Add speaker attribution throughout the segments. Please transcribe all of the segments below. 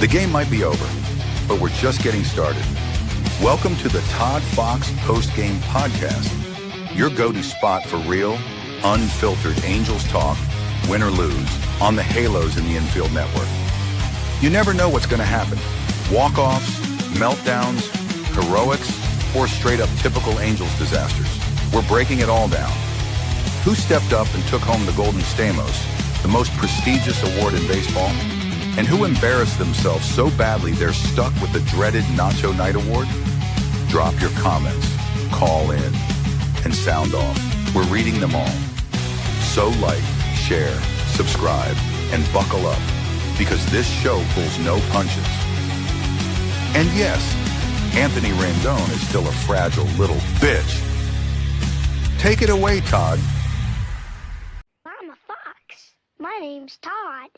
Speaker 1: The game might be over, but we're just getting started. Welcome to the Todd Fox Post-Game Podcast, your go-to spot for real, unfiltered Angels talk, win or lose, on the Halos in the Infield Network. You never know what's going to happen. Walk-offs, meltdowns, heroics, or straight-up typical Angels disasters. We're breaking it all down. Who stepped up and took home the Golden Stamos, the most prestigious award in baseball? And who embarrassed themselves so badly they're stuck with the dreaded Nacho Night Award? Drop your comments, call in, and sound off. We're reading them all. So like, share, subscribe, and buckle up, because this show pulls no punches. And yes, Anthony Rendon is still a fragile little bitch. Take it away, Todd.
Speaker 2: I'm a fox. My name's Todd.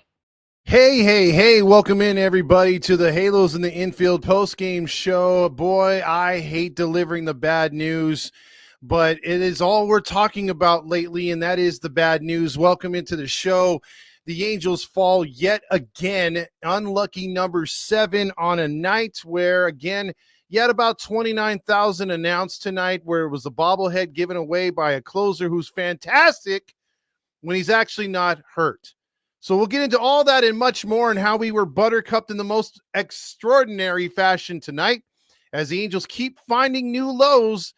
Speaker 3: Hey, welcome in everybody to the Halos in the Infield post-game show. Boy, I hate delivering the bad news, but it is all we're talking about lately, and that is the bad news. Welcome into the show. The Angels fall yet again, unlucky number 7 on a night where, again, you had about 29,000 announced tonight, where it was a bobblehead given away by a closer who's fantastic when he's actually not hurt. So we'll get into all that and much more, and how we were buttercupped in the most extraordinary fashion tonight as the Angels keep finding new lows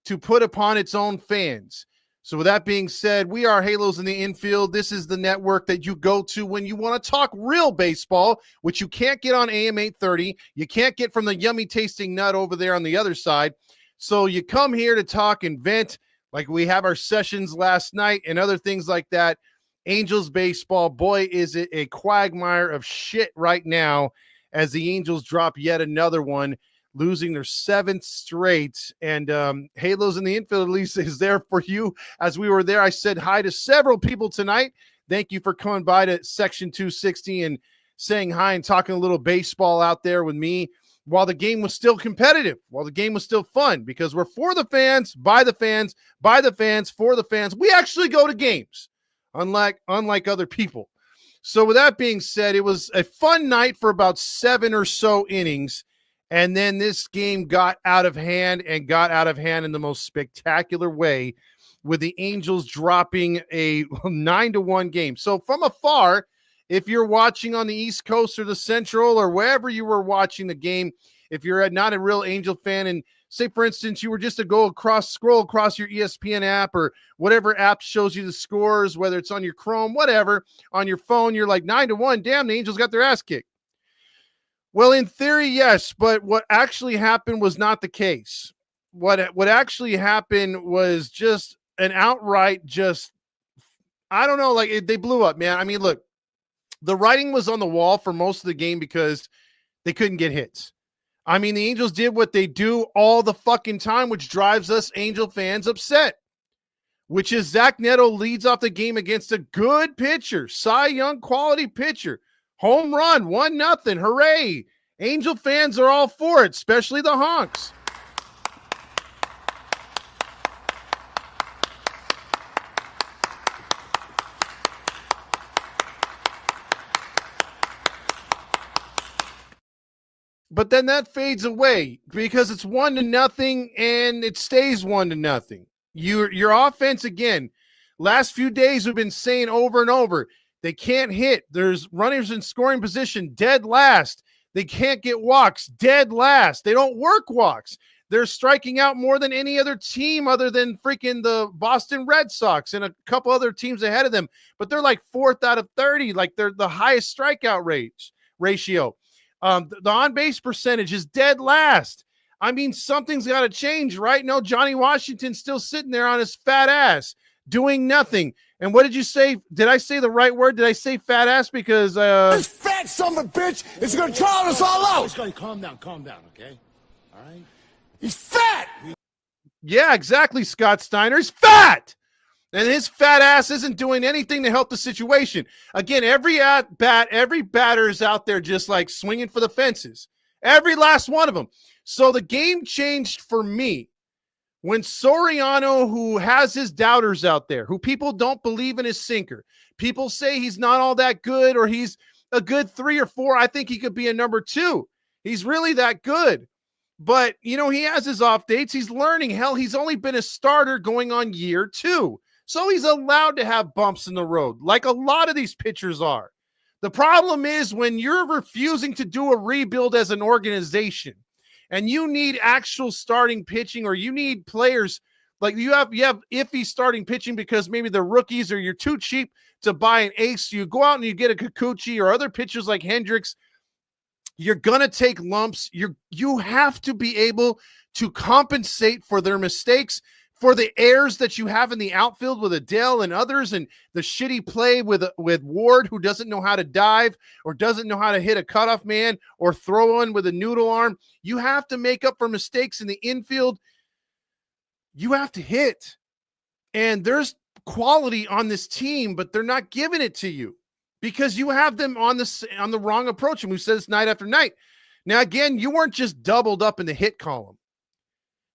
Speaker 3: to put upon its own fans. So with that being said, we are Halos in the Infield. This is the network that you go to when you want to talk real baseball, which you can't get on AM 830. You can't get from the yummy tasting nut over there on the other side. So you come here to talk and vent, like we have our sessions last night and other things like that. Angels baseball, boy, is it a quagmire of shit right now as the Angels drop yet another one, losing their 7th straight. And Halos in the Infield, at least, is there for you. As we were there, I said hi to several people tonight. Thank you for coming by to Section 260 and saying hi and talking a little baseball out there with me while the game was still competitive, while the game was still fun, because we're for the fans, by the fans, by the fans, for the fans. We actually go to games. Unlike other people. So with that being said, it was a fun night for about 7 or so innings. And then this game got out of hand, and got out of hand in the most spectacular way, with the Angels dropping a 9-1 game. So from afar, if you're watching on the East Coast or the Central or wherever you were watching the game, if you're not a real Angel fan, and say, for instance, you were just to scroll across your ESPN app or whatever app shows you the scores, whether it's on your Chrome, whatever, on your phone, you're like 9-1. Damn, the Angels got their ass kicked. Well, in theory, yes, but what actually happened was not the case. What actually happened was just an outright I don't know, like they blew up, man. I mean, look, the writing was on the wall for most of the game because they couldn't get hits. I mean, the Angels did what they do all the fucking time, which drives us Angel fans upset, which is Zach Neto leads off the game against a good pitcher, Cy Young quality pitcher, home run, 1-0, hooray. Angel fans are all for it, especially the honks. But then that fades away because it's 1-0 and it stays 1-0. Your offense, again, last few days we've been saying over and over, they can't hit. There's runners in scoring position, dead last. They can't get walks, dead last. They don't work walks. They're striking out more than any other team other than freaking the Boston Red Sox and a couple other teams ahead of them. But they're like 4th out of 30. Like they're the highest strikeout ratio. The on-base percentage is dead last. I mean, something's got to change, right? No, Johnny Washington's still sitting there on his fat ass doing nothing. And what did you say? Did I say the right word? Did I say fat ass? Because
Speaker 4: this fat son of a bitch is going to drown us all out.
Speaker 5: Calm down, okay? All right?
Speaker 4: He's fat.
Speaker 3: Yeah, exactly, Scott Steiner. He's fat. And his fat ass isn't doing anything to help the situation. Again, every at-bat, every batter is out there just like swinging for the fences. Every last one of them. So the game changed for me when Soriano, who has his doubters out there, who people don't believe in his sinker, people say he's not all that good or he's a good 3 or 4. I think he could be a number 2. He's really that good. But, he has his off dates. He's learning. Hell, he's only been a starter going on year 2. So he's allowed to have bumps in the road, like a lot of these pitchers are. The problem is when you're refusing to do a rebuild as an organization and you need actual starting pitching, or you need players like you have iffy starting pitching because maybe they're rookies or you're too cheap to buy an ace. You go out and you get a Kikuchi or other pitchers like Hendricks. You're going to take lumps. You have to be able to compensate for their mistakes, for the errors that you have in the outfield with Adele and others, and the shitty play with Ward, who doesn't know how to dive or doesn't know how to hit a cutoff man or throw in with a noodle arm. You have to make up for mistakes in the infield. You have to hit. And there's quality on this team, but they're not giving it to you because you have them on the wrong approach. And we've said this night after night. Now, again, you weren't just doubled up in the hit column.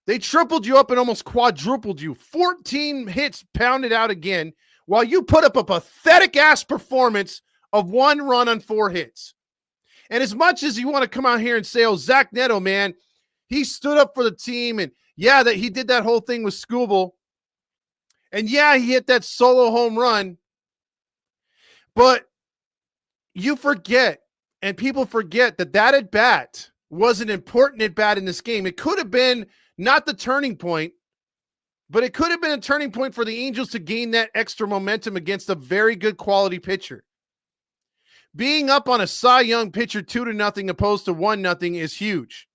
Speaker 3: They tripled you up and almost quadrupled you. 14 hits pounded out again while you put up a pathetic-ass performance of 1 run on 4 hits. And as much as you want to come out here and say, oh, Zach Neto, man, he stood up for the team, and yeah, that he did that whole thing with Skubal. And yeah, he hit that solo home run. But you forget, and people forget, that at-bat was an important at-bat in this game. It could have been not the turning point, but it could have been a turning point for the Angels to gain that extra momentum against a very good quality pitcher. Being up on a Cy Young pitcher 2-0 opposed to 1-0 is huge.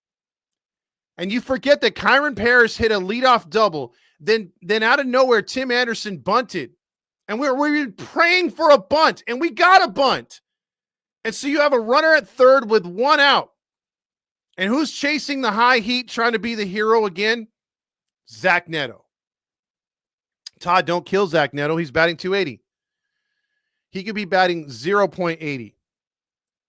Speaker 3: And you forget that Kyron Paris hit a leadoff double. Then out of nowhere, Tim Anderson bunted. And we were praying for a bunt, and we got a bunt. And so you have a runner at third with 1 out. And who's chasing the high heat, trying to be the hero again? Zach Neto. Todd, don't kill Zach Neto. He's batting .280. He could be batting 0.80.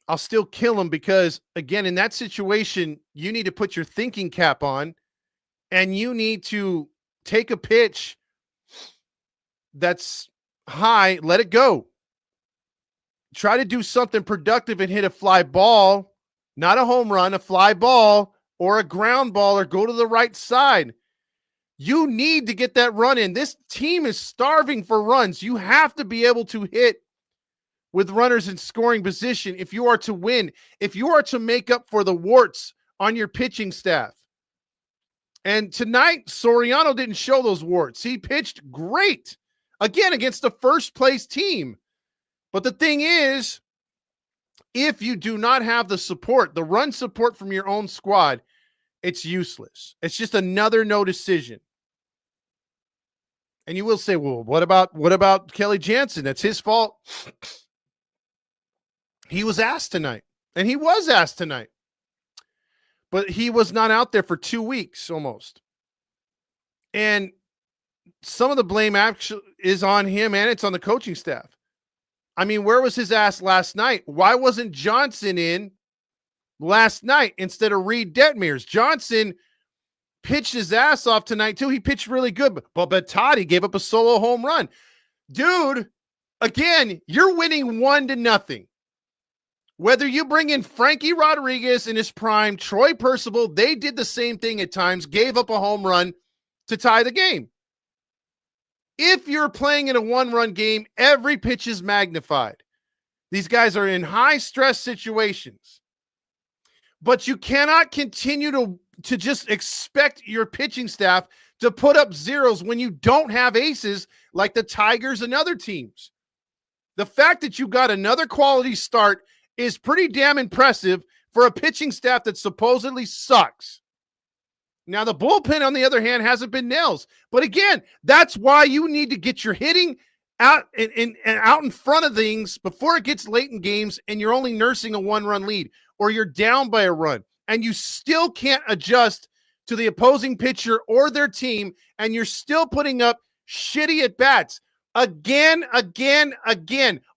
Speaker 3: I'll still kill him because, again, in that situation, you need to put your thinking cap on and you need to take a pitch that's high, let it go. Try to do something productive and hit a fly ball. Not a home run, a fly ball or a ground ball, or go to the right side. You need to get that run in. This team is starving for runs. You have to be able to hit with runners in scoring position if you are to win, if you are to make up for the warts on your pitching staff. And tonight, Soriano didn't show those warts. He pitched great, again, against the first-place team. But the thing is, if you do not have the support, the run support from your own squad, it's useless. It's just another no decision. And you will say, well, what about Kelly Jansen? That's his fault. He was asked tonight, and he was asked tonight. But he was not out there for 2 weeks almost. And some of the blame actually is on him, and it's on the coaching staff. I mean, where was his ass last night? Why wasn't Johnson in last night instead of Reed Detmers? Johnson pitched his ass off tonight, too. He pitched really good, but Toddy gave up a solo home run. Dude, again, you're winning 1-0. Whether you bring in Frankie Rodriguez in his prime, Troy Percival, they did the same thing at times, gave up a home run to tie the game. If you're playing in a 1-run game, every pitch is magnified. These guys are in high-stress situations. But you cannot continue to just expect your pitching staff to put up zeros when you don't have aces like the Tigers and other teams. The fact that you got another quality start is pretty damn impressive for a pitching staff that supposedly sucks. Now, the bullpen, on the other hand, hasn't been nails. But again, that's why you need to get your hitting out and out in front of things before it gets late in games and you're only nursing a 1-run lead, or you're down by a run and you still can't adjust to the opposing pitcher or their team, and you're still putting up shitty at-bats. Again.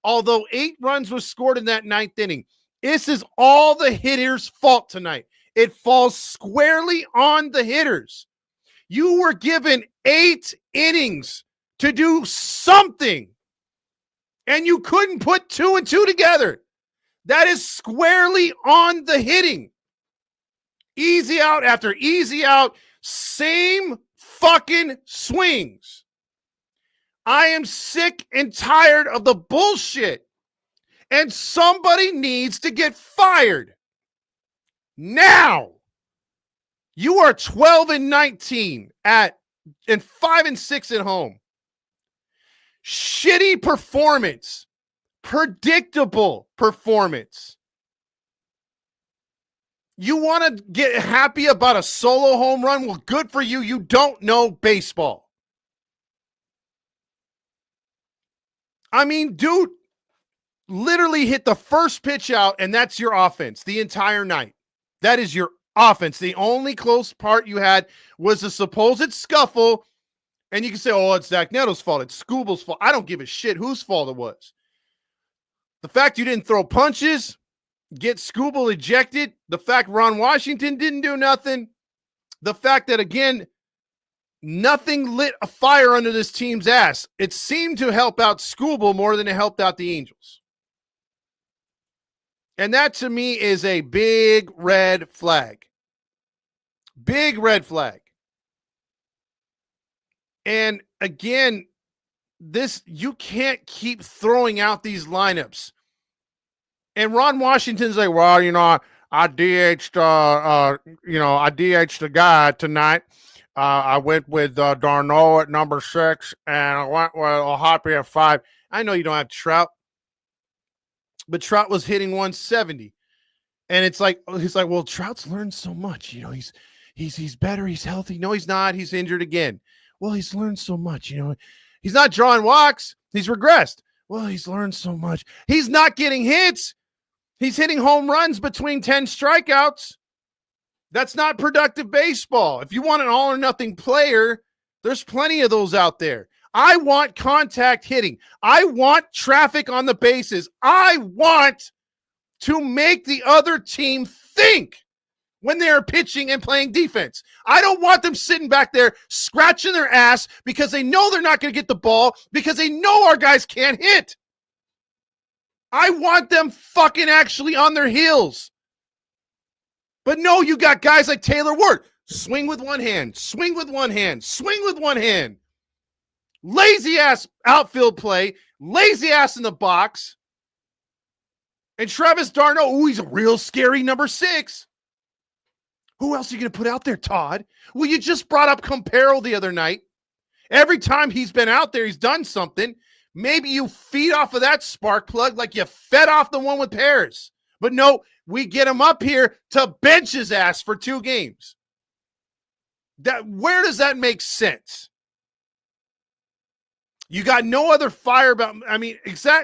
Speaker 3: Although 8 runs was scored in that 9th inning, this is all the hitters' fault tonight. It falls squarely on the hitters. You were given 8 innings to do something, and you couldn't put 2 and 2 together. That is squarely on the hitting. Easy out after easy out, same fucking swings. I am sick and tired of the bullshit. And somebody needs to get fired. Now. You are 12-19 and 5-6 at home. Shitty performance. Predictable performance. You want to get happy about a solo home run? Well, good for you. You don't know baseball. I mean, dude literally hit the first pitch out, and that's your offense the entire night. That is your offense. The only close part you had was a supposed scuffle, and you can say, oh, it's Zach Neto's fault. It's Skubal's fault. I don't give a shit whose fault it was. The fact you didn't throw punches, get Skubal ejected, the fact Ron Washington didn't do nothing, the fact that, again, nothing lit a fire under this team's ass. It seemed to help out Skubal more than it helped out the Angels. And that, to me, is a big red flag. Big red flag. And, again, you can't keep throwing out these lineups. And Ron Washington's like, well, I DH'd, I DH'd the guy tonight. I went with Darno at number 6, and I went with O'Hoppe at 5. I know you don't have Trout, but Trout was hitting 170. And it's like, he's like, well, Trout's learned so much. He's better. He's healthy. No, he's not. He's injured again. Well, he's learned so much. He's not drawing walks. He's regressed. Well, he's learned so much. He's not getting hits. He's hitting home runs between 10 strikeouts. That's not productive baseball. If you want an all or nothing player, there's plenty of those out there. I want contact hitting. I want traffic on the bases. I want to make the other team think when they are pitching and playing defense. I don't want them sitting back there scratching their ass because they know they're not going to get the ball because they know our guys can't hit. I want them fucking actually on their heels. But no, you got guys like Taylor Ward. Swing with one hand, swing with one hand, swing with one hand. Lazy ass outfield play, lazy ass in the box. And Travis d'Arnaud, he's a real scary number 6. Who else are you going to put out there, Todd? Well, you just brought up Campero the other night. Every time he's been out there, he's done something. Maybe you feed off of that spark plug like you fed off the one with Paris. But no, we get him up here to bench his ass for 2 games. Where does that make sense? You got no other fire about. I mean,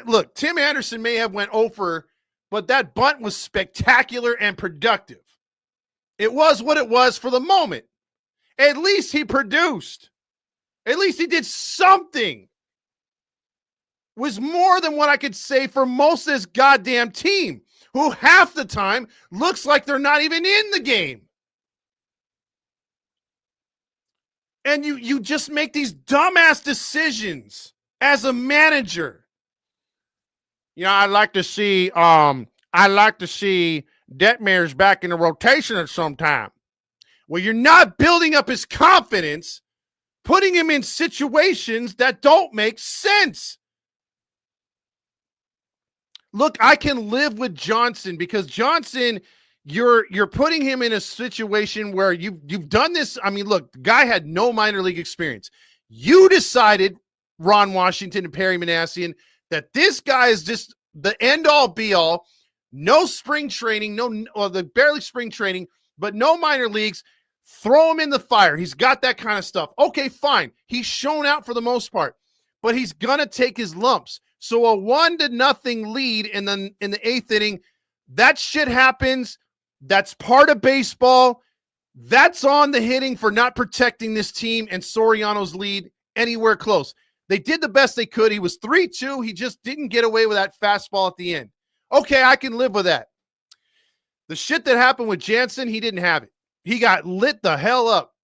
Speaker 3: look, Tim Anderson may have went over, but that bunt was spectacular and productive. It was what it was for the moment. At least he produced. At least he did something. Was more than what I could say for most of this goddamn team, who half the time looks like they're not even in the game. And you just make these dumbass decisions as a manager. I'd like to see Detmers back in the rotation at some time. Well, you're not building up his confidence, putting him in situations that don't make sense. Look, I can live with Johnson because Johnson, you're putting him in a situation where you've done this. I mean, look, the guy had no minor league experience. You decided, Ron Washington and Perry Manassian, that this guy is just the end-all, be-all. No spring training, barely spring training, but no minor leagues. Throw him in the fire. He's got that kind of stuff. Okay, fine. He's shown out for the most part, but he's gonna take his lumps. So a 1-0 lead in the 8th inning, that shit happens. That's part of baseball. That's on the hitting for not protecting this team and Soriano's lead anywhere close. They did the best they could. He was 3-2. He just didn't get away with that fastball at the end. Okay, I can live with that. The shit that happened with Jansen, he didn't have it. He got lit the hell up.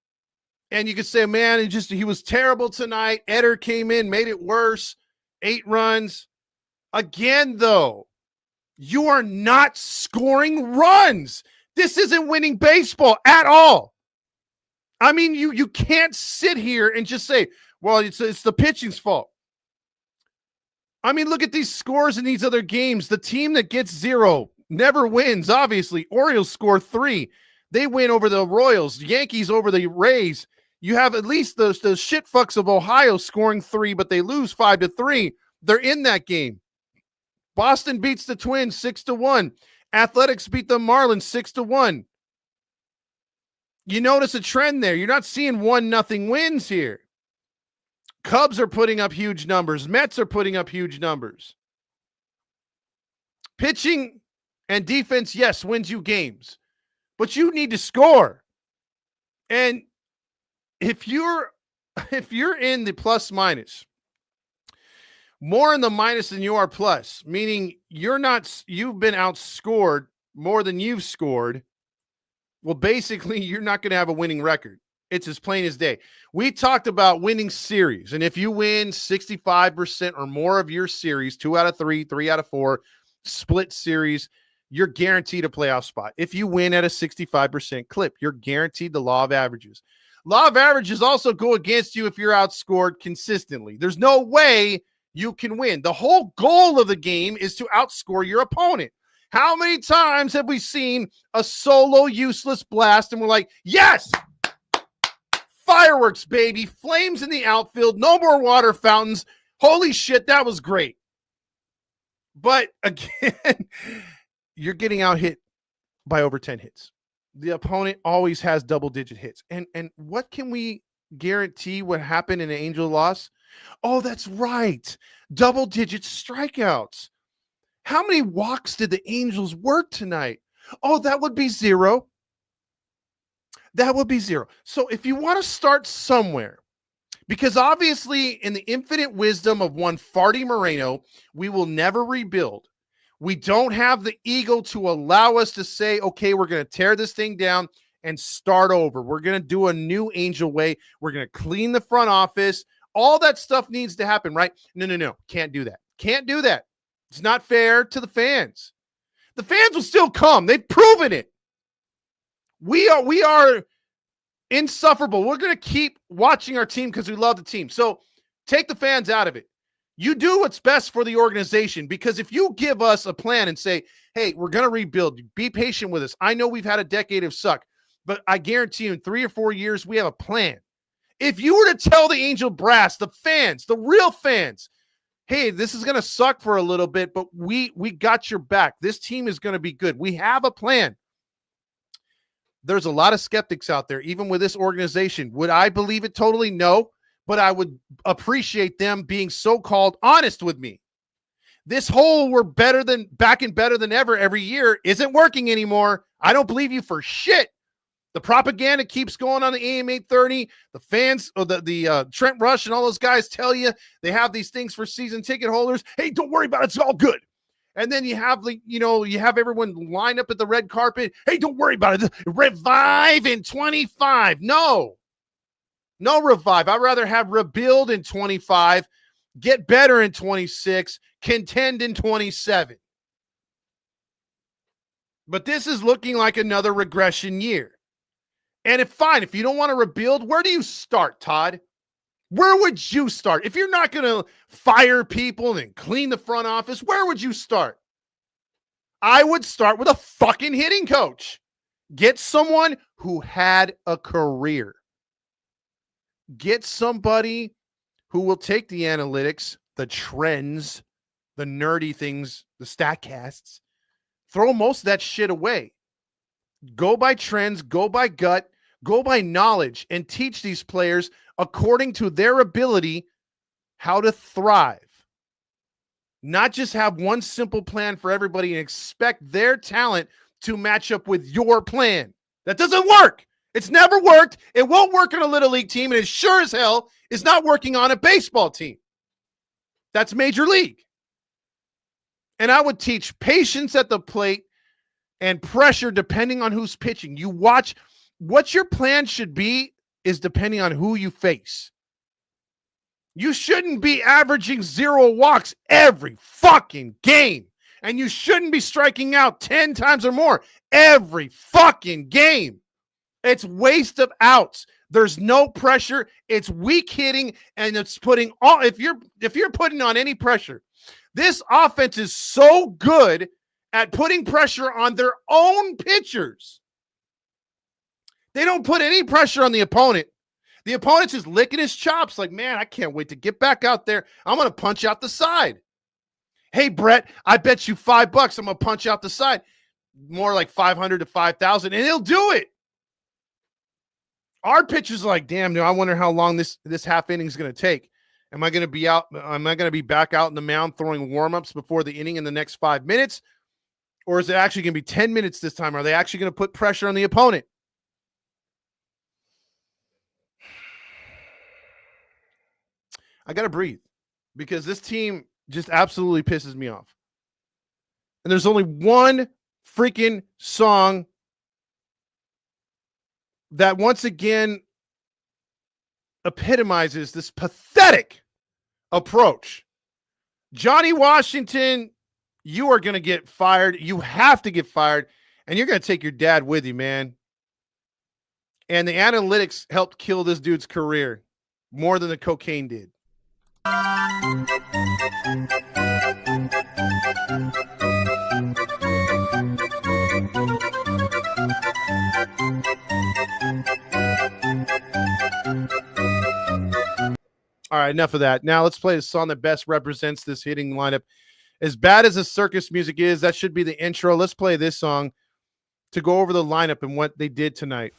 Speaker 3: And you could say, man, he was terrible tonight. Eder came in, made it worse. 8 runs. Again, though, You are not scoring runs. This isn't winning baseball at all. I mean, you can't sit here and just say, well, it's the pitching's fault. I mean, look at these scores in these other games. The team that gets 0 never wins, obviously. Orioles score 3. They win over the Royals. Yankees over the Rays. You have at least those shit fucks of Ohio scoring 3, but they lose 5-3. They're in that game. Boston beats the Twins 6-1. Athletics beat the Marlins 6-1. You notice a trend there. You're not seeing 1-0 wins here. Cubs are putting up huge numbers. Mets are putting up huge numbers. Pitching and defense, yes, wins you games. But you need to score. And if you're in the plus minus, more in the minus than you are plus, meaning you've been outscored more than you've scored, well, basically, you're not going to have a winning record. It's as plain as day. We talked about winning series, and if you win 65% or more of your series, 2 out of 3, 3 out of 4, split series, you're guaranteed a playoff spot. If you win at a 65% clip, you're guaranteed the law of averages. Law of averages also go against you if you're outscored consistently. There's no way you can win. The whole goal of the game is to outscore your opponent. How many times have we seen a solo useless blast and we're like, yes, fireworks, baby, flames in the outfield, no more water fountains. Holy shit, that was great. But again, you're getting out hit by over 10 hits. The opponent always has double-digit hits. And what can we guarantee what happened in an Angel loss? Oh, that's right. Double-digit strikeouts. How many walks did the Angels work tonight? Oh, that would be 0. That would be 0. So if you want to start somewhere, because obviously in the infinite wisdom of one Farty Moreno, we will never rebuild. We don't have the ego to allow us to say, okay, we're going to tear this thing down and start over. We're going to do a new Angel way. We're going to clean the front office. All that stuff needs to happen, right? No. Can't do that. Can't do that. It's not fair to the fans. The fans will still come. They've proven it. We are insufferable. We're going to keep watching our team because we love the team. So take the fans out of it. You do what's best for the organization, because if you give us a plan and say, hey, we're going to rebuild, be patient with us. I know we've had a decade of suck, but I guarantee you in 3 or 4 years, we have a plan. If you were to tell the Angel brass, the fans, the real fans, hey, this is going to suck for a little bit, but we got your back. This team is going to be good. We have a plan. There's a lot of skeptics out there, even with this organization. Would I believe it totally? No, but I would appreciate them being so-called honest with me. This whole we're better than back and better than ever every year isn't working anymore. I don't believe you for shit. The propaganda keeps going on the AM 830. The fans, or the Trent Rush and all those guys tell you they have these things for season ticket holders. Hey, don't worry about it. It's all good. And then you have everyone line up at the red carpet. Hey, don't worry about it. Revive in 25. No revive. I'd rather have rebuild in 25, get better in 26, contend in 27. But this is looking like another regression year. And if you don't want to rebuild, where do you start, Todd? Where would you start? If you're not going to fire people and clean the front office, where would you start? I would start with a fucking hitting coach. Get someone who had a career. Get somebody who will take the analytics, the trends, the nerdy things, the StatCasts, throw most of that shit away. Go by trends, go by gut, go by knowledge, and teach these players according to their ability how to thrive. Not just have one simple plan for everybody and expect their talent to match up with your plan. That doesn't work. It's never worked. It won't work on a little league team, and it sure as hell is not working on a baseball team. That's major league. And I would teach patience at the plate and pressure depending on who's pitching. You watch what your plan should be is depending on who you face. You shouldn't be averaging 0 walks every fucking game. And you shouldn't be striking out 10 times or more every fucking game. It's waste of outs. There's no pressure. It's weak hitting, and it's putting all. If you're putting on any pressure, this offense is so good at putting pressure on their own pitchers. They don't put any pressure on the opponent. The opponent's just licking his chops like, man, I can't wait to get back out there. I'm going to punch out the side. Hey, Brett, I bet you $5 I'm going to punch out the side. More like 500 to 5,000, and he'll do it. Our pitchers are like, damn, dude, I wonder how long this half inning is going to take. Am I going to be out? Am I going to be back out in the mound throwing warm-ups before the inning in the next 5 minutes? Or is it actually going to be 10 minutes this time? Are they actually going to put pressure on the opponent? I got to breathe because this team just absolutely pisses me off. And there's only one freaking song that once again epitomizes this pathetic approach. Johnny Washington, you are going to get fired. You have to get fired, and you're going to take your dad with you, man. And the analytics helped kill this dude's career more than the cocaine did. All right, enough of that. Now let's play the song that best represents this hitting lineup. As bad as the circus music is, that should be the intro. Let's play this song to go over the lineup and what they did tonight.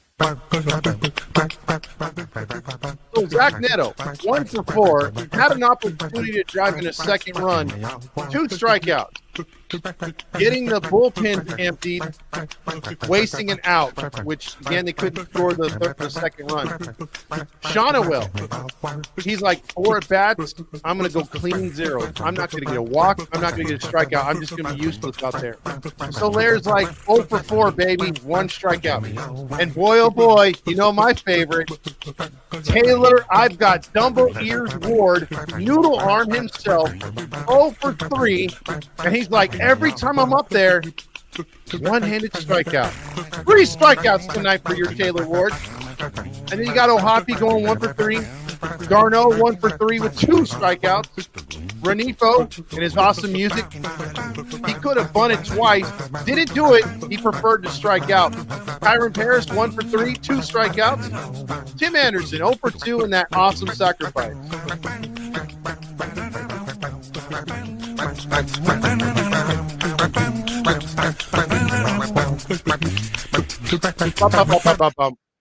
Speaker 3: So Zach Neto, 1 for 4, had an opportunity to drive in a second run, 2 strikeouts, getting the bullpen emptied, wasting an out, which again they couldn't score the second run. Shonawell, he's like 4 at bats. I'm going to go clean 0. I'm not going to get a walk. I'm not going to get a strikeout. I'm just going to be useless out there. Solaire's like 0 for 4, baby, 1 strikeout. And boy, oh boy, you know my favorite, Taylor, I've got Dumbo Ears Ward, noodle arm himself, 0 for 3, and he's like, every time I'm up there, one-handed strikeout. 3 strikeouts tonight for your Taylor Ward. And then you got O'Hoppe going 1 for 3. Darno 1 for 3 with 2 strikeouts. Renifo and his awesome music. He could have bunted twice. Didn't do it. He preferred to strike out. Kyron Paris 1 for 3, 2 strikeouts. Tim Anderson 0 for 2 in that awesome sacrifice.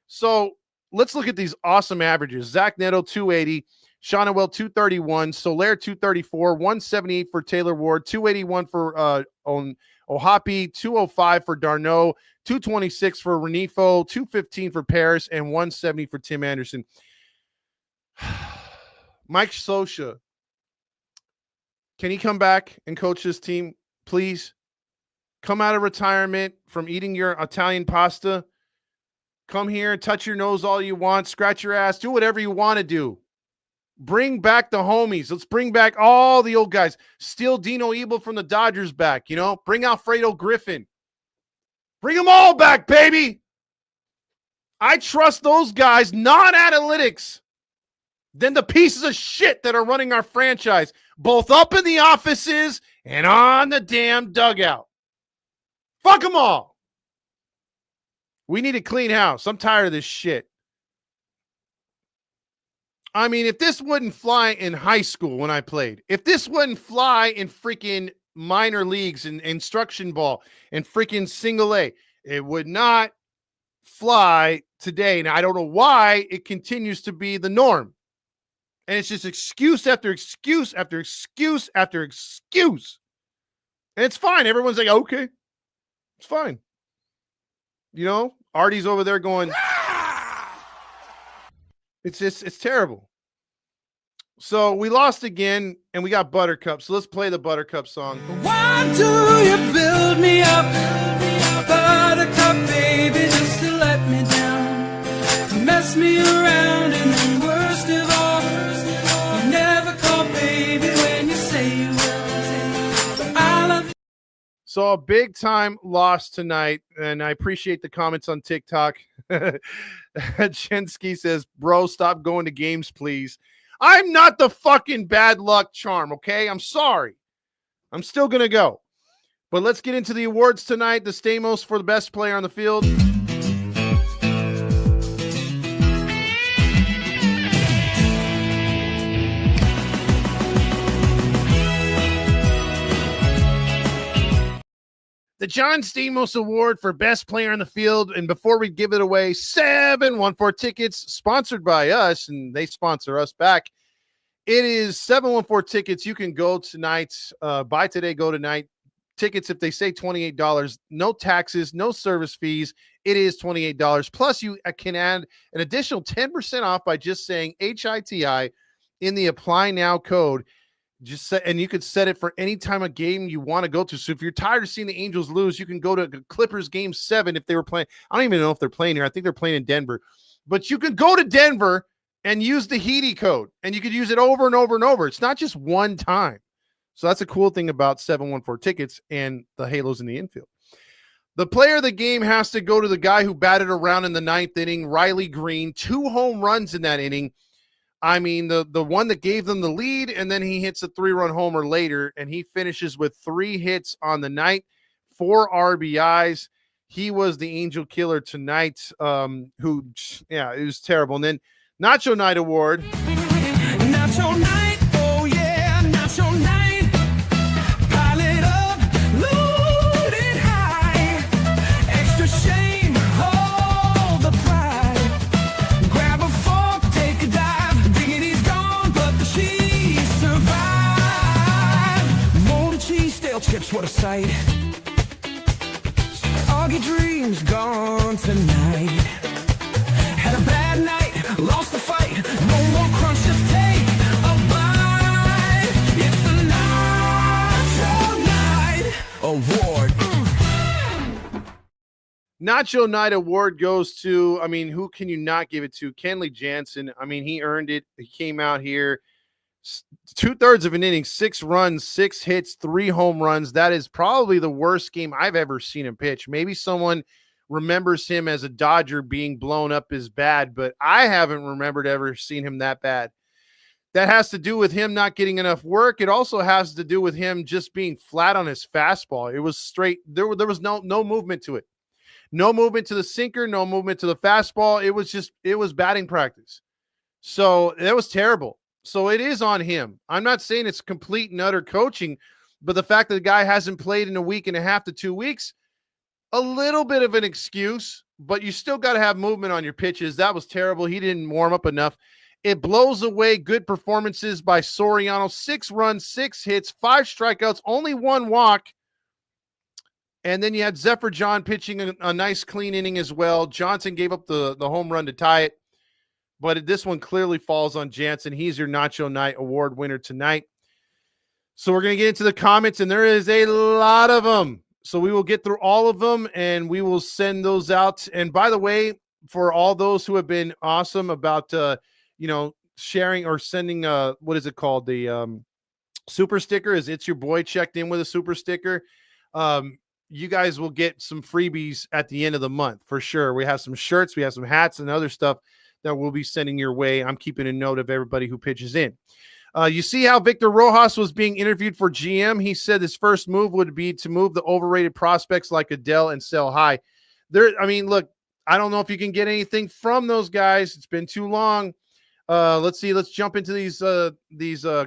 Speaker 3: So let's look at these awesome averages. Zach Neto 280, Shonawell 231, Soler 234, 178 for Taylor Ward, 281 for O'Hoppe, 205 for Darno, 226 for Renifo, 215 for Paris, and 170 for Tim Anderson. Mike Scioscia, can he come back and coach this team, please? Come out of retirement from eating your Italian pasta. Come here, touch your nose all you want, scratch your ass, do whatever you want to do. Bring back the homies. Let's bring back all the old guys. Steal Dino Ebel from the Dodgers back, you know? Bring Alfredo Griffin. Bring them all back, baby. I trust those guys, non-analytics, than the pieces of shit that are running our franchise, both up in the offices and on the damn dugout. Fuck them all. We need a clean house. I'm tired of this shit. I mean, if this wouldn't fly in high school when I played, if this wouldn't fly in freaking minor leagues and instruction ball and freaking single A, it would not fly today. Now, I don't know why it continues to be the norm. And it's just excuse after excuse after excuse after excuse. And it's fine. Everyone's like, okay, it's fine. You know, Artie's over there going, it's terrible. So we lost again and we got Buttercup. So let's play the Buttercup song.
Speaker 6: Why do you build me up, Buttercup, baby, just to let me down, to mess me around, and then worst of all, you never call baby when you say you will.
Speaker 3: So a big time loss tonight, and I appreciate the comments on TikTok. Chensky says, bro, stop going to games, please. I'm not the fucking bad luck charm, okay? I'm sorry. I'm still going to go. But let's get into the awards tonight. The Stamos for the best player on the field. The John Stamos Award for Best Player on the Field. And before we give it away, 714 tickets sponsored by us, and they sponsor us back. It is 714 tickets. You can go tonight, buy today, go tonight. Tickets, if they say $28, no taxes, no service fees, it is $28. Plus, you can add an additional 10% off by just saying HITI in the Apply Now code. And you could set it for any time of game you want to go to. So if you're tired of seeing the Angels lose, you can go to Clippers game 7 if they were playing. I don't even know if they're playing here. I think they're playing in Denver. But you can go to Denver and use the Heedy code, and you could use it over and over and over. It's not just one time. So that's a cool thing about 714 tickets and the Halos in the infield. The player of the game has to go to the guy who batted around in the 9th inning, Riley Green. 2 home runs in that inning. I mean, the one that gave them the lead, and then he hits a 3-run homer later, and he finishes with 3 hits on the night, 4 RBIs. He was the Angel killer tonight, it was terrible. And then Nacho Night Award.
Speaker 6: Nacho Night, oh yeah, Nacho Night. Pile it up, load it high. Extra shame, hold the pride. Grab a fork, take a dive. Dignity's gone, but the cheese survived. Molded cheese, stale chips, what a sight. All your dreams gone tonight. Had a bad night, lost the fight. No more crunch, just take a bite. It's the Nacho Night Award.
Speaker 3: Nacho Night Award goes to, I mean, who can you not give it to? Kenley Jansen. I mean, he earned it. He came out here 2/3 of an inning, 6 runs, 6 hits, 3 home runs. That is probably the worst game I've ever seen him pitch. Maybe someone remembers him as a Dodger being blown up as bad, but I haven't remembered ever seeing him that bad. That has to do with him not getting enough work. It also has to do with him just being flat on his fastball. It was straight. There was no movement to it. No movement to the sinker, no movement to the fastball. It was batting practice. So that was terrible. So it is on him. I'm not saying it's complete and utter coaching, but the fact that the guy hasn't played in a week and a half to 2 weeks, a little bit of an excuse, but you still got to have movement on your pitches. That was terrible. He didn't warm up enough. It blows away good performances by Soriano. 6 runs, 6 hits, 5 strikeouts, only 1 walk. And then you had Zephyr John pitching a nice clean inning as well. Johnson gave up the home run to tie it. But this one clearly falls on Jansen. He's your Nacho Night Award winner tonight. So we're going to get into the comments, and there is a lot of them. So we will get through all of them, and we will send those out. And by the way, for all those who have been awesome about, sharing or sending, what is it called? The super sticker is It's Your Boy checked in with a super sticker. You guys will get some freebies at the end of the month for sure. We have some shirts, we have some hats and other stuff that we'll be sending your way. I'm keeping a note of everybody who pitches in. You see how Victor Rojas was being interviewed for GM. He said his first move would be to move the overrated prospects like Adele and sell high. Look, I don't know if you can get anything from those guys. It's been too long. Let's see. Let's jump into these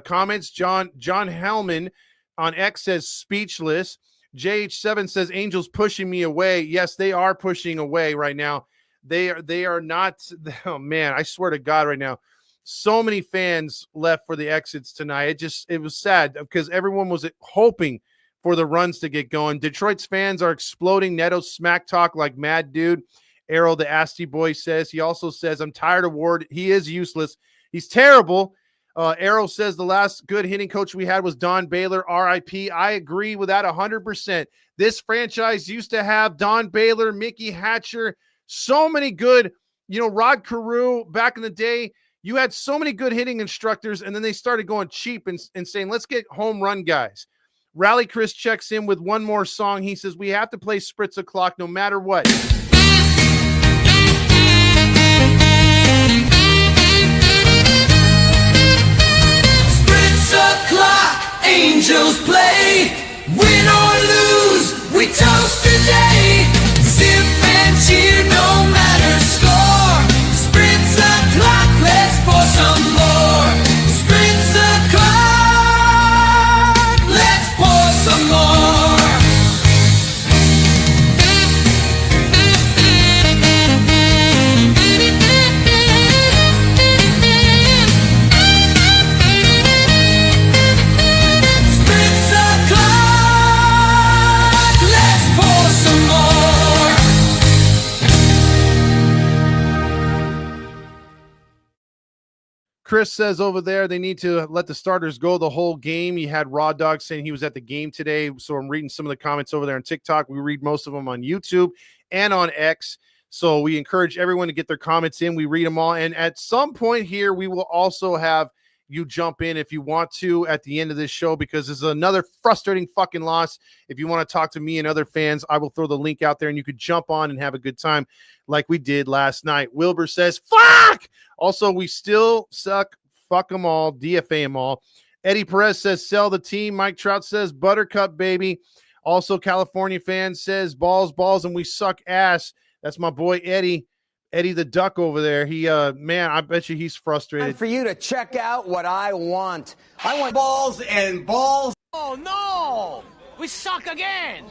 Speaker 3: comments. John Hellman on X says speechless. JH7 says Angels pushing me away. Yes, they are pushing away right now. They are not. Oh man, I swear to God, right now. So many fans left for the exits tonight. It was sad because everyone was hoping for the runs to get going. Detroit's fans are exploding. Neto smack talk like mad dude. Arrow, the Asti boy, says. He also says, I'm tired of Ward. He is useless. He's terrible. Arrow says the last good hitting coach we had was Don Baylor, RIP. I agree with that 100%. This franchise used to have Don Baylor, Mickey Hatcher, so many good, Rod Carew back in the day. You had so many good hitting instructors, and then they started going cheap and saying, let's get home run guys. Rally Chris checks in with one more song. He says, we have to play Spritz O'Clock no matter what.
Speaker 6: Spritz o'clock, angels play. Win or lose, we toast today. Sip and cheer, no matter score. Spritz o'clock, let's pour some more. Spritz o'clock, let's pour some more. Spritz o'clock, let's pour some more.
Speaker 3: Chris says over there they need to let the starters go the whole game. You had Raw Dog saying he was at the game today, so I'm reading some of the comments over there on TikTok. We read most of them on YouTube and on X, so we encourage everyone to get their comments in. We read them all, and at some point here, we will also have you jump in if you want to at the end of this show, because this is another frustrating fucking loss. If you want to talk to me and other fans, I will throw the link out there, and you could jump on and have a good time like we did last night. Wilbur says, fuck! Also, we still suck. Fuck them all. DFA them all. Eddie Perez says, sell the team. Mike Trout says, buttercup, baby. Also, California fan says, balls, balls, and we suck ass. That's my boy, Eddie. Eddie the Duck over there. He, man, I bet you he's frustrated.
Speaker 7: For you to check out what I want. I want balls and balls.
Speaker 5: Oh, no! We suck again!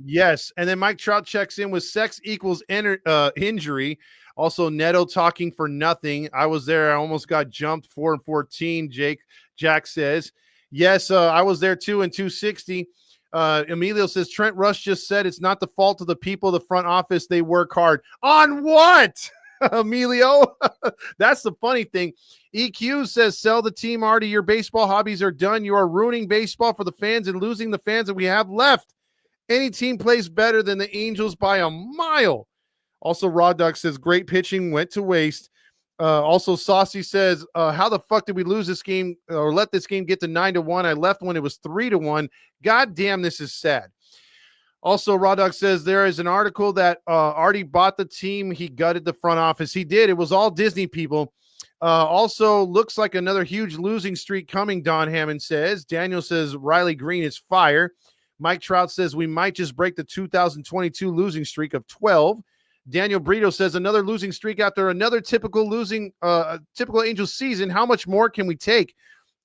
Speaker 3: Yes, and then Mike Trout checks in with sex equals injury. Also, Neto talking for nothing. I was there. I almost got jumped 4-14, Jack says. Yes, I was there too in 260. Emilio says, Trent Rush just said it's not the fault of the people of the front office. They work hard. On what, Emilio? That's the funny thing. EQ says, sell the team, Artie. Your baseball hobbies are done. You are ruining baseball for the fans and losing the fans that we have left. Any team plays better than the Angels by a mile. Also, Raw Duck says, great pitching went to waste. Also, Saucy says, how the fuck did we lose this game or let this game get to 9-1? I left when it was 3-1. God damn, this is sad. Also, Raw Duck says there is an article that Artie bought the team. He gutted the front office. He did. It was all Disney people. Also, looks like another huge losing streak coming, Don Hammond says. Daniel says Riley Green is fire. Mike Trout says we might just break the 2022 losing streak of 12. Daniel Brito says another losing streak after another typical Angels season. How much more can we take?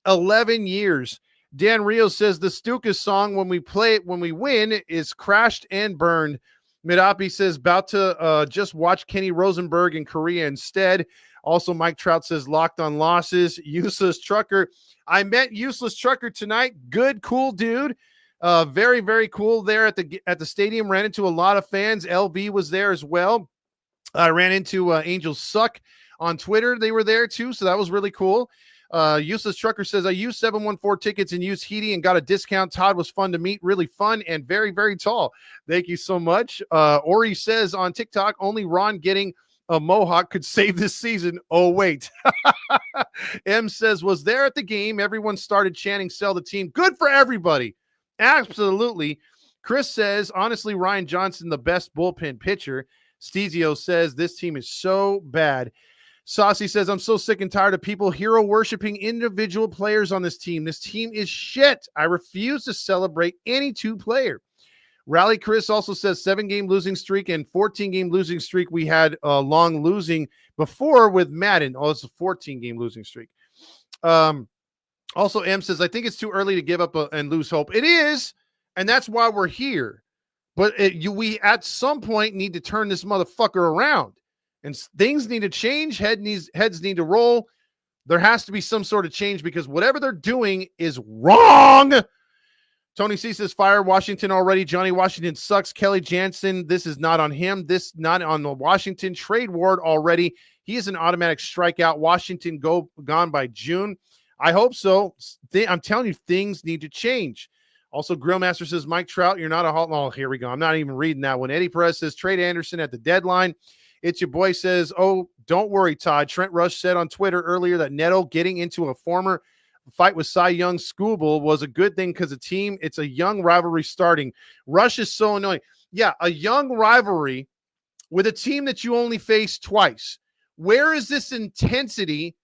Speaker 3: 11 years. Dan Rios says the Stukas song, when we win, is crashed and burned. Midapi says about to just watch Kenny Rosenberg in Korea instead. Also, Mike Trout says locked on losses. Useless Trucker. I met Useless Trucker tonight. Good, cool dude. Very, very cool there at the stadium. Ran into a lot of fans. LB was there as well. I ran into Angels Suck on Twitter. They were there too, so that was really cool. Useless Trucker says, I used 714 tickets and used Heedy and got a discount. Todd was fun to meet, really fun and very, very tall. Thank you so much. Ori says on TikTok, only Ron getting a mohawk could save this season. Oh, wait. M says, was there at the game. Everyone started chanting, sell the team. Good for everybody. Absolutely. Chris says, honestly, Ryan Johnson, the best bullpen pitcher. Stezio says, this team is so bad. Saucy says, I'm so sick and tired of people hero worshiping individual players on this team. This team is shit. I refuse to celebrate any two player. Rally Chris also says 7-game losing streak and 14-game losing streak. We had a long losing before with Madden. Oh, it's a 14-game losing streak. Also, M says, I think it's too early to give up and lose hope. It is, and that's why we're here. But we at some point need to turn this motherfucker around. And things need to change. Heads need to roll. There has to be some sort of change because whatever they're doing is wrong. Tony C says, fire Washington already. Johnny Washington sucks. Kelly Jansen, this is not on him. This not on the Washington. Trade Ward already. He is an automatic strikeout. Washington gone by June. I hope so. I'm telling you, things need to change. Also, Grillmaster says, Mike Trout, you're not a hot. Oh, here we go. I'm not even reading that one. Eddie Perez says, trade Anderson at the deadline. It's your boy says, oh, don't worry, Todd. Trent Rush said on Twitter earlier that Neto getting into a fight with Cy Young Scooble was a good thing because it's a young rivalry starting. Rush is so annoying. Yeah, a young rivalry with a team that you only face twice. Where is this intensity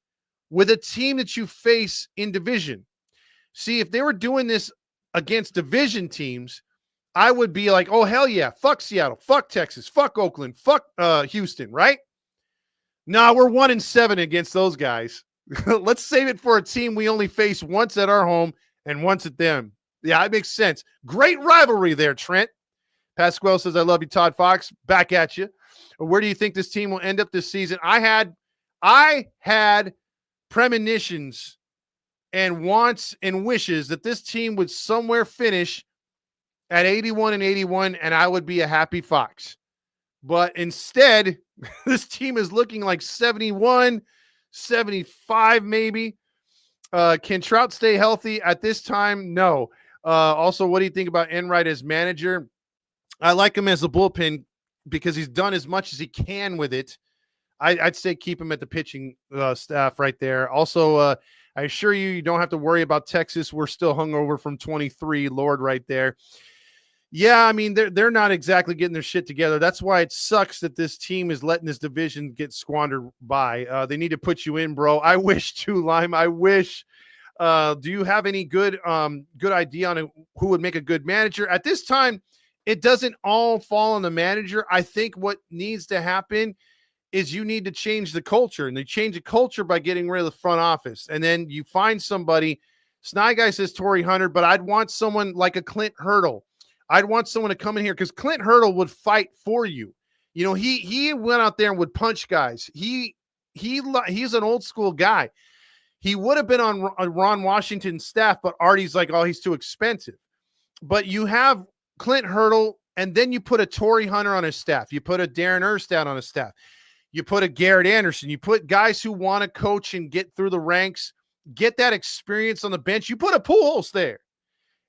Speaker 3: with a team that you face in division? See, if they were doing this against division teams, I would be like, oh, hell yeah, fuck Seattle, fuck Texas, fuck Oakland, fuck Houston, right? No, we're 1-7 against those guys. Let's save it for a team we only face once at our home and once at them. Yeah, it makes sense. Great rivalry there, Trent. Pasquale says, I love you, Todd Fox. Back at you. Where do you think this team will end up this season? I had premonitions and wants and wishes that this team would somewhere finish at 81-81, and I would be a happy Fox. But instead, this team is looking like 71, 75 maybe. Can Trout stay healthy at this time? No. Also, what do you think about Enright as manager? I like him as a bullpen because he's done as much as he can with it. I'd say keep him at the pitching staff right there. Also, I assure you, you don't have to worry about Texas. We're still hungover from 23. Lord, right there. Yeah, I mean, they're not exactly getting their shit together. That's why it sucks that this team is letting this division get squandered by. They need to put you in, bro. I wish too, Lime. I wish. Do you have any good idea on who would make a good manager? At this time, it doesn't all fall on the manager. I think what needs to happen is you need to change the culture, and they change the culture by getting rid of the front office. And then you find somebody. Sny Guy says Torrey Hunter, but I'd want someone like a Clint Hurdle. I'd want someone to come in here because Clint Hurdle would fight for you. You know, he went out there and would punch guys. He's an old school guy. He would have been on Ron Washington's staff, but Artie's like, oh, he's too expensive. But you have Clint Hurdle, and then you put a Torrey Hunter on his staff. You put a Darren Erstad on his staff. You put a Garrett Anderson. You put guys who want to coach and get through the ranks, get that experience on the bench. You put a Pujols there,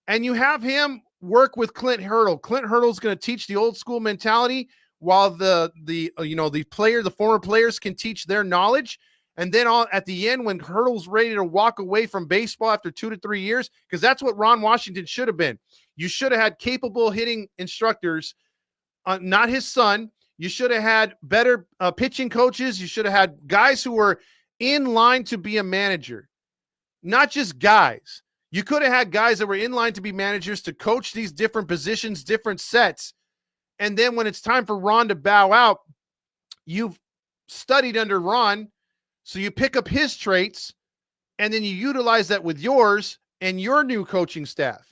Speaker 3: and you have him work with Clint Hurdle. Clint Hurdle's going to teach the old school mentality while the former players can teach their knowledge. And then at the end, when Hurdle's ready to walk away from baseball after 2 to 3 years, because that's what Ron Washington should have been. You should have had capable hitting instructors, not his son. You should have had better pitching coaches. You should have had guys who were in line to be a manager, not just guys. You could have had guys that were in line to be managers to coach these different positions, different sets. And then when it's time for Ron to bow out, you've studied under Ron, so you pick up his traits, and then you utilize that with yours and your new coaching staff.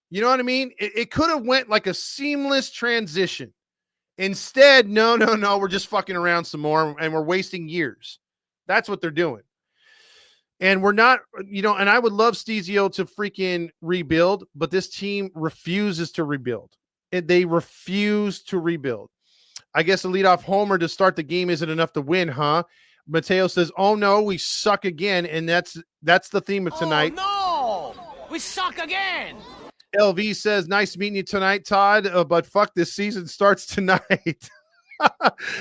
Speaker 3: You know what I mean? It could have went like a seamless transition. Instead, no, we're just fucking around some more, and we're wasting years. That's what they're doing. And we're not, and I would love Stizio to freaking rebuild, but this team refuses to rebuild. They refuse to rebuild. I guess a leadoff homer to start the game isn't enough to win, huh? Mateo says, oh no, we suck again. And that's the theme of tonight.
Speaker 5: Oh no! We suck again!
Speaker 3: LV says, nice meeting you tonight, Todd, but fuck, this season starts tonight.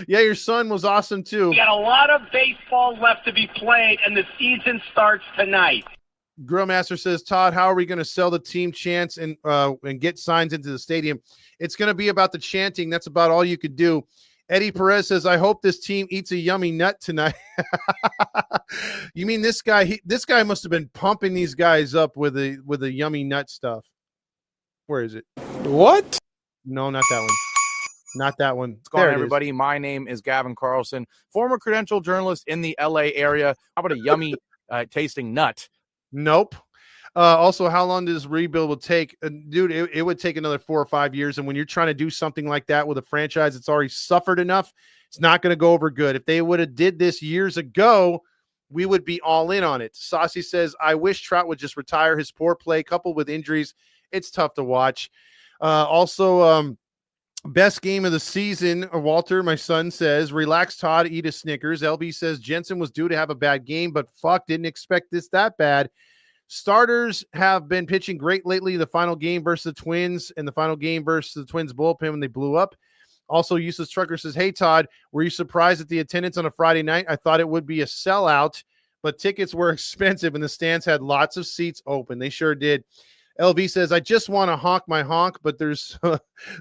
Speaker 3: Yeah, your son was awesome too.
Speaker 8: We got a lot of baseball left to be played, and the season starts tonight.
Speaker 3: Grillmaster says, Todd, how are we going to sell the team chants and get signs into the stadium? It's going to be about the chanting. That's about all you could do. Eddie Perez says, I hope this team eats a yummy nut tonight. You mean this guy? This guy must have been pumping these guys up with a yummy nut stuff. Where is it?
Speaker 9: What?
Speaker 3: No, not that one. Not that one.
Speaker 9: What's going on, everybody? My name is Gavin Carlson, former credential journalist in the LA area. How about a yummy tasting nut?
Speaker 3: Nope. Also, how long does this rebuild will take? Dude, it would take another 4 or 5 years. And when you're trying to do something like that with a franchise that's already suffered enough, it's not going to go over good. If they would have did this years ago, we would be all in on it. Saucy says, I wish Trout would just retire. His poor play coupled with injuries, it's tough to watch. Best game of the season, Walter, my son, says, relax, Todd, eat a Snickers. LB says, Jensen was due to have a bad game, but fuck, didn't expect this that bad. Starters have been pitching great lately. The final game versus the Twins and the final game versus the Twins bullpen when they blew up. Also, Useless Trucker says, hey, Todd, were you surprised at the attendance on a Friday night? I thought it would be a sellout, but tickets were expensive and the stands had lots of seats open. They sure did. LV says, I just want to honk my honk, but there's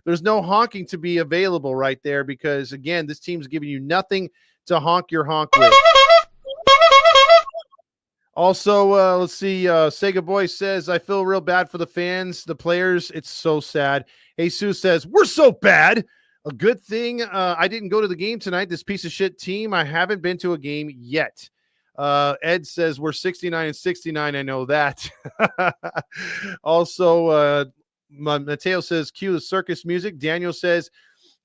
Speaker 3: there's no honking to be available right there because, again, this team's giving you nothing to honk your honk with. Also, let's see. Sega Boy says, I feel real bad for the fans, the players. It's so sad. Jesus says, we're so bad. A good thing I didn't go to the game tonight. This piece of shit team, I haven't been to a game yet. Ed says we're 69-69. I know that. Also, Mateo says, cue the circus music. Daniel says,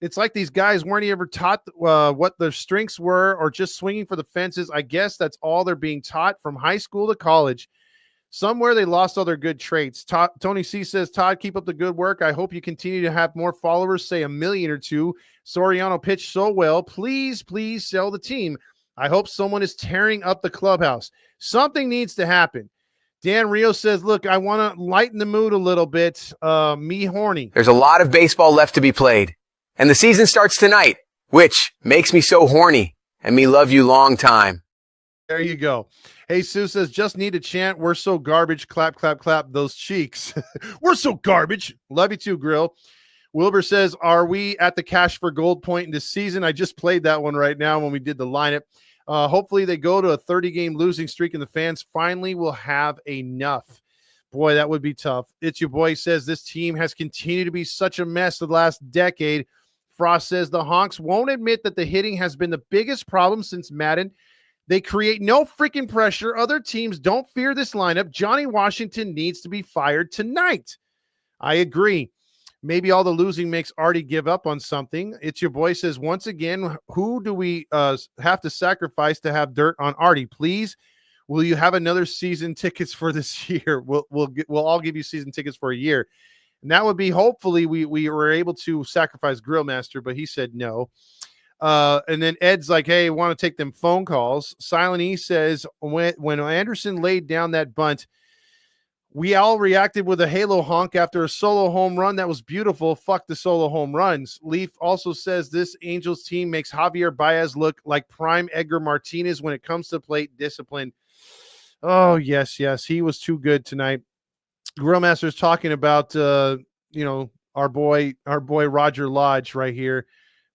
Speaker 3: it's like these guys weren't ever taught what their strengths were or just swinging for the fences. I guess that's all they're being taught from high school to college. Somewhere they lost all their good traits. Tony C says, Todd, keep up the good work. I hope you continue to have more followers, say 1 million or 2. Soriano pitched so well. Please, please sell the team. I hope someone is tearing up the clubhouse. Something needs to happen. Dan Rio says, look, I want to lighten the mood a little bit. Me horny.
Speaker 7: There's a lot of baseball left to be played. And the season starts tonight, which makes me so horny. And me love you long time.
Speaker 3: There you go. Hey, Sue says, just need to chant, we're so garbage. Clap, clap, clap those cheeks. We're so garbage. Love you too, Grill. Wilbur says, are we at the cash for gold point in this season? I just played that one right now when we did the lineup. Hopefully they go to a 30-game losing streak and the fans finally will have enough. Boy, that would be tough. It's your boy says this team has continued to be such a mess the last decade. Frost says the Honks won't admit that the hitting has been the biggest problem since Madden. They create no freaking pressure. Other teams don't fear this lineup. Johnny Washington needs to be fired tonight. I agree. Maybe all the losing makes Artie give up on something. It's your boy says, once again, who do we have to sacrifice to have dirt on Artie? Please, will you have another season tickets for this year? We'll all give you season tickets for a year. And that would be, hopefully, we were able to sacrifice Grillmaster, but he said no. And then Ed's like, hey, want to take them phone calls. Silent E says, when Anderson laid down that bunt, we all reacted with a halo honk after a solo home run. That was beautiful. Fuck the solo home runs. Leaf also says this Angels team makes Javier Baez look like prime Edgar Martinez when it comes to plate discipline. Oh, yes. He was too good tonight. Grillmaster's talking about, our boy Roger Lodge right here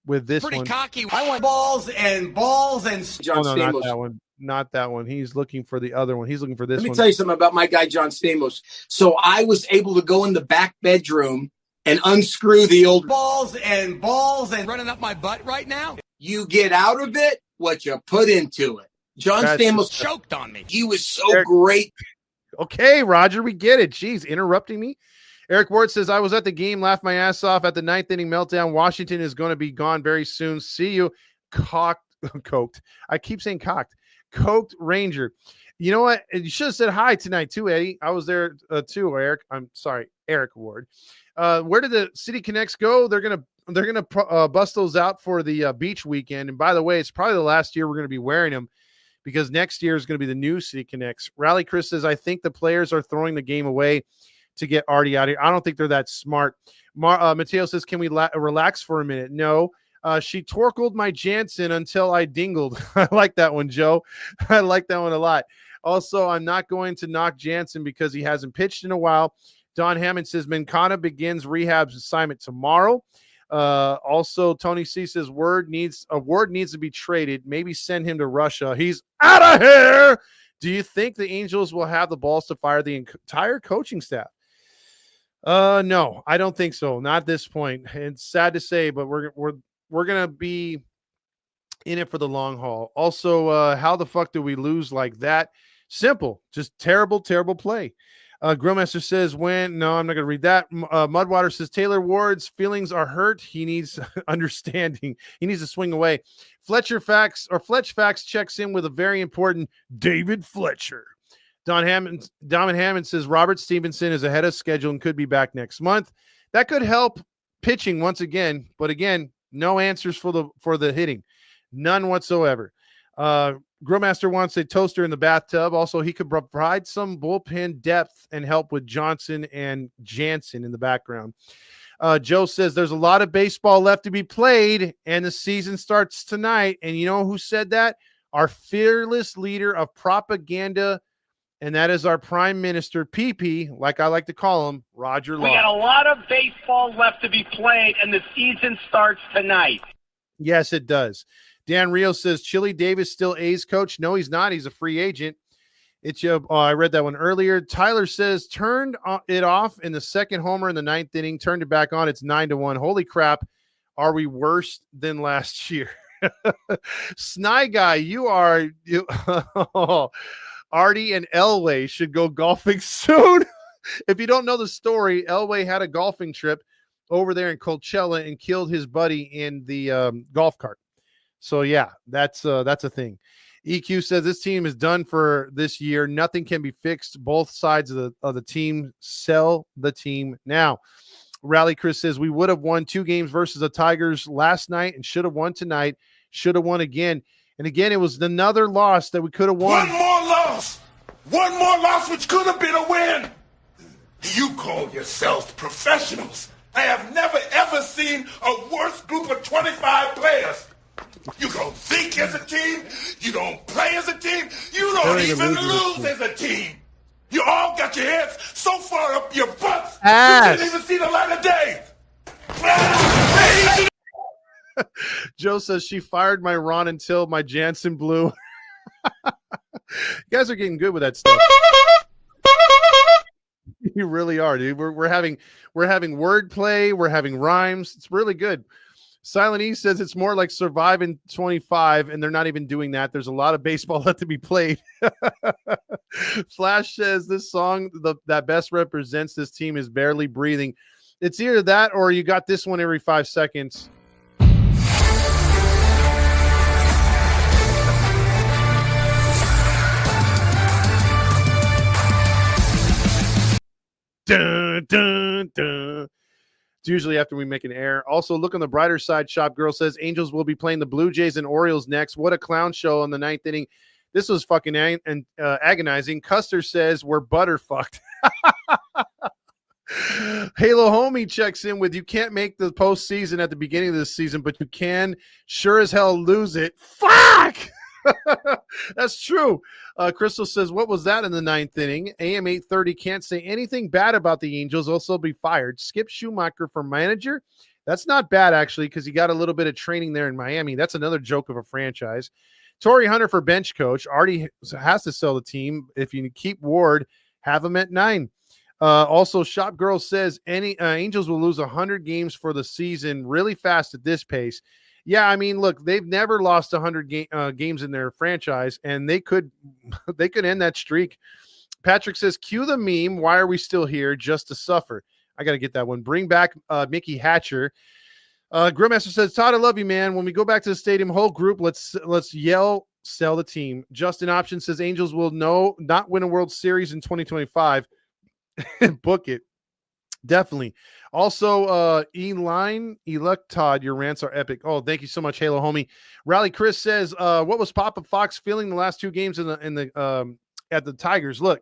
Speaker 3: with this
Speaker 5: Pretty
Speaker 3: one.
Speaker 5: cocky.
Speaker 7: I want balls and John Stamos.
Speaker 3: Not that one. He's looking for the other one. He's looking for this one.
Speaker 10: Let me tell you something about my guy, John Stamos. So I was able to go in the back bedroom and unscrew the old
Speaker 7: Balls and
Speaker 5: Running up my butt right now?
Speaker 10: you get out of it what you put into it. John Stamos
Speaker 5: Choked on me.
Speaker 10: He was so great.
Speaker 3: Okay, Roger, we get it. Jeez, interrupting me. Eric Ward says, I was at the game, laughed my ass off at the 9th inning meltdown. Washington is going to be gone very soon. See you. Coked. I keep saying cocked. Coked Ranger. You know what? You should have said hi tonight too, Eddie. I was there too, Eric. I'm sorry, Eric Ward. Where did the City Connects go? They're gonna bust those out for the beach weekend. And by the way, it's probably the last year we're gonna be wearing them because next year is gonna be the new City Connects. Rally Chris says, I think the players are throwing the game away to get Artie out of here. I don't think they're that smart. Mateo says, can we relax for a minute? No. She torkled my Jansen until I dingled. I like that one, Joe. I like that one a lot. Also, I'm not going to knock Jansen because he hasn't pitched in a while. Don Hammond says Mancana begins rehab's assignment tomorrow. Also, Tony C says Ward needs to be traded. Maybe send him to Russia. He's out of here. Do you think the Angels will have the balls to fire the entire coaching staff? No, I don't think so. Not at this point. It's sad to say, but we're gonna be in it for the long haul. Also, how the fuck do we lose like that? Simple, just terrible play. Grillmaster says I'm not going to read that. Mudwater says Taylor Ward's feelings are hurt. He needs understanding. He needs to swing away. Fletch Facts checks in with a very important David Fletcher. Dominic Hammond says Robert Stevenson is ahead of schedule and could be back next month. That could help pitching once again, but again, no answers for the hitting. None whatsoever. Grillmaster wants a toaster in the bathtub. Also, he could provide some bullpen depth and help with Johnson and Jansen in the background. Joe says there's a lot of baseball left to be played, and the season starts tonight. And you know who said that? our fearless leader of propaganda, and that is our Prime Minister, PP, like I like to call him, Roger
Speaker 8: We
Speaker 3: Lodge.
Speaker 8: got a lot of baseball left to be played, and the season starts tonight.
Speaker 3: Yes, it does. Dan Rio says, Chili Davis still A's coach? No, he's not. He's a free agent. I read that one earlier. Tyler says, turned it off in the second homer in the 9th inning, turned it back on. It's 9-1. Holy crap. Are we worse than last year? Sny Guy, Artie and Elway should go golfing soon. If you don't know the story, Elway had a golfing trip over there in Coachella and killed his buddy in the golf cart. So yeah, that's a thing. EQ says this team is done for this year. Nothing can be fixed. Both sides of the team. Sell the team now. Rally Chris says we would have won 2 games versus the Tigers last night and should have won tonight. Should have won again. And again, it was another loss that we could have won.
Speaker 4: One more loss, which could have been a win. You call yourselves professionals. I have never, ever seen a worse group of 25 players. You don't think as a team. You don't play as a team. You don't even lose as a team. You all got your heads so far up your butts, you didn't even see the light of day.
Speaker 3: Joe says she fired my Ron until my Jansen blew. You guys are getting good with that stuff. You really are, dude. We're having wordplay. We're having rhymes. It's really good. Silent E says it's more like Survive in 25, and they're not even doing that. There's a lot of baseball left to be played. Flash says this song that best represents this team is Barely Breathing. It's either that or you got this one every 5 seconds. Dun, dun, dun. It's usually after we make an error. Also, look on the brighter side. Shop Girl says Angels will be playing the Blue Jays and Orioles next. What a clown show on the 9th inning. This was fucking agonizing. Custer says we're butterfucked. Halo Homie checks in with you can't make the postseason at the beginning of this season, but you can sure as hell lose it. Fuck! That's true. Crystal says, what was that in the 9th inning? AM 830 can't say anything bad about the Angels. Also be fired. Skip Schumacher for manager. That's not bad, actually, because he got a little bit of training there in Miami. That's another joke of a franchise. Torrey Hunter for bench coach. Artie has to sell the team. If you keep Ward, have him at 9. Also, Shop Girl says any Angels will lose 100 games for the season really fast at this pace. Yeah, I mean, look, they've never lost 100 games in their franchise, and they could end that streak. Patrick says, cue the meme. Why are we still here? Just to suffer. I got to get that one. Bring back Mickey Hatcher. Grimmaster says, Todd, I love you, man. When we go back to the stadium, whole group, let's yell, sell the team. Justin Option says, Angels will not win a World Series in 2025. Book it. Definitely. Also, Todd, your rants are epic. Oh, thank you so much, Halo Homie. Rally Chris says, what was Papa Fox feeling the last 2 games at the Tigers? Look,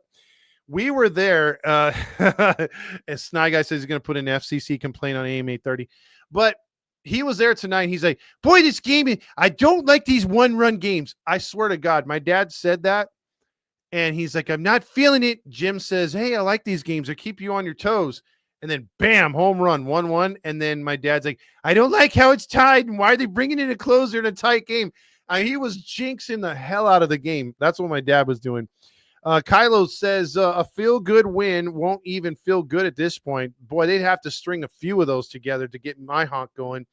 Speaker 3: we were there. As Sny Guy says he's going to put an FCC complaint on AM 830, but he was there tonight. He's like, boy, this game, I don't like these 1-run games. I swear to God, my dad said that. And he's like, I'm not feeling it. Jim says, hey, I like these games. They keep you on your toes. And then, bam, home run, 1-1. And then my dad's like, I don't like how it's tied. And why are they bringing in a closer in a tight game? He was jinxing the hell out of the game. That's what my dad was doing. Kylo says, a feel-good win won't even feel good at this point. Boy, they'd have to string a few of those together to get my honk going.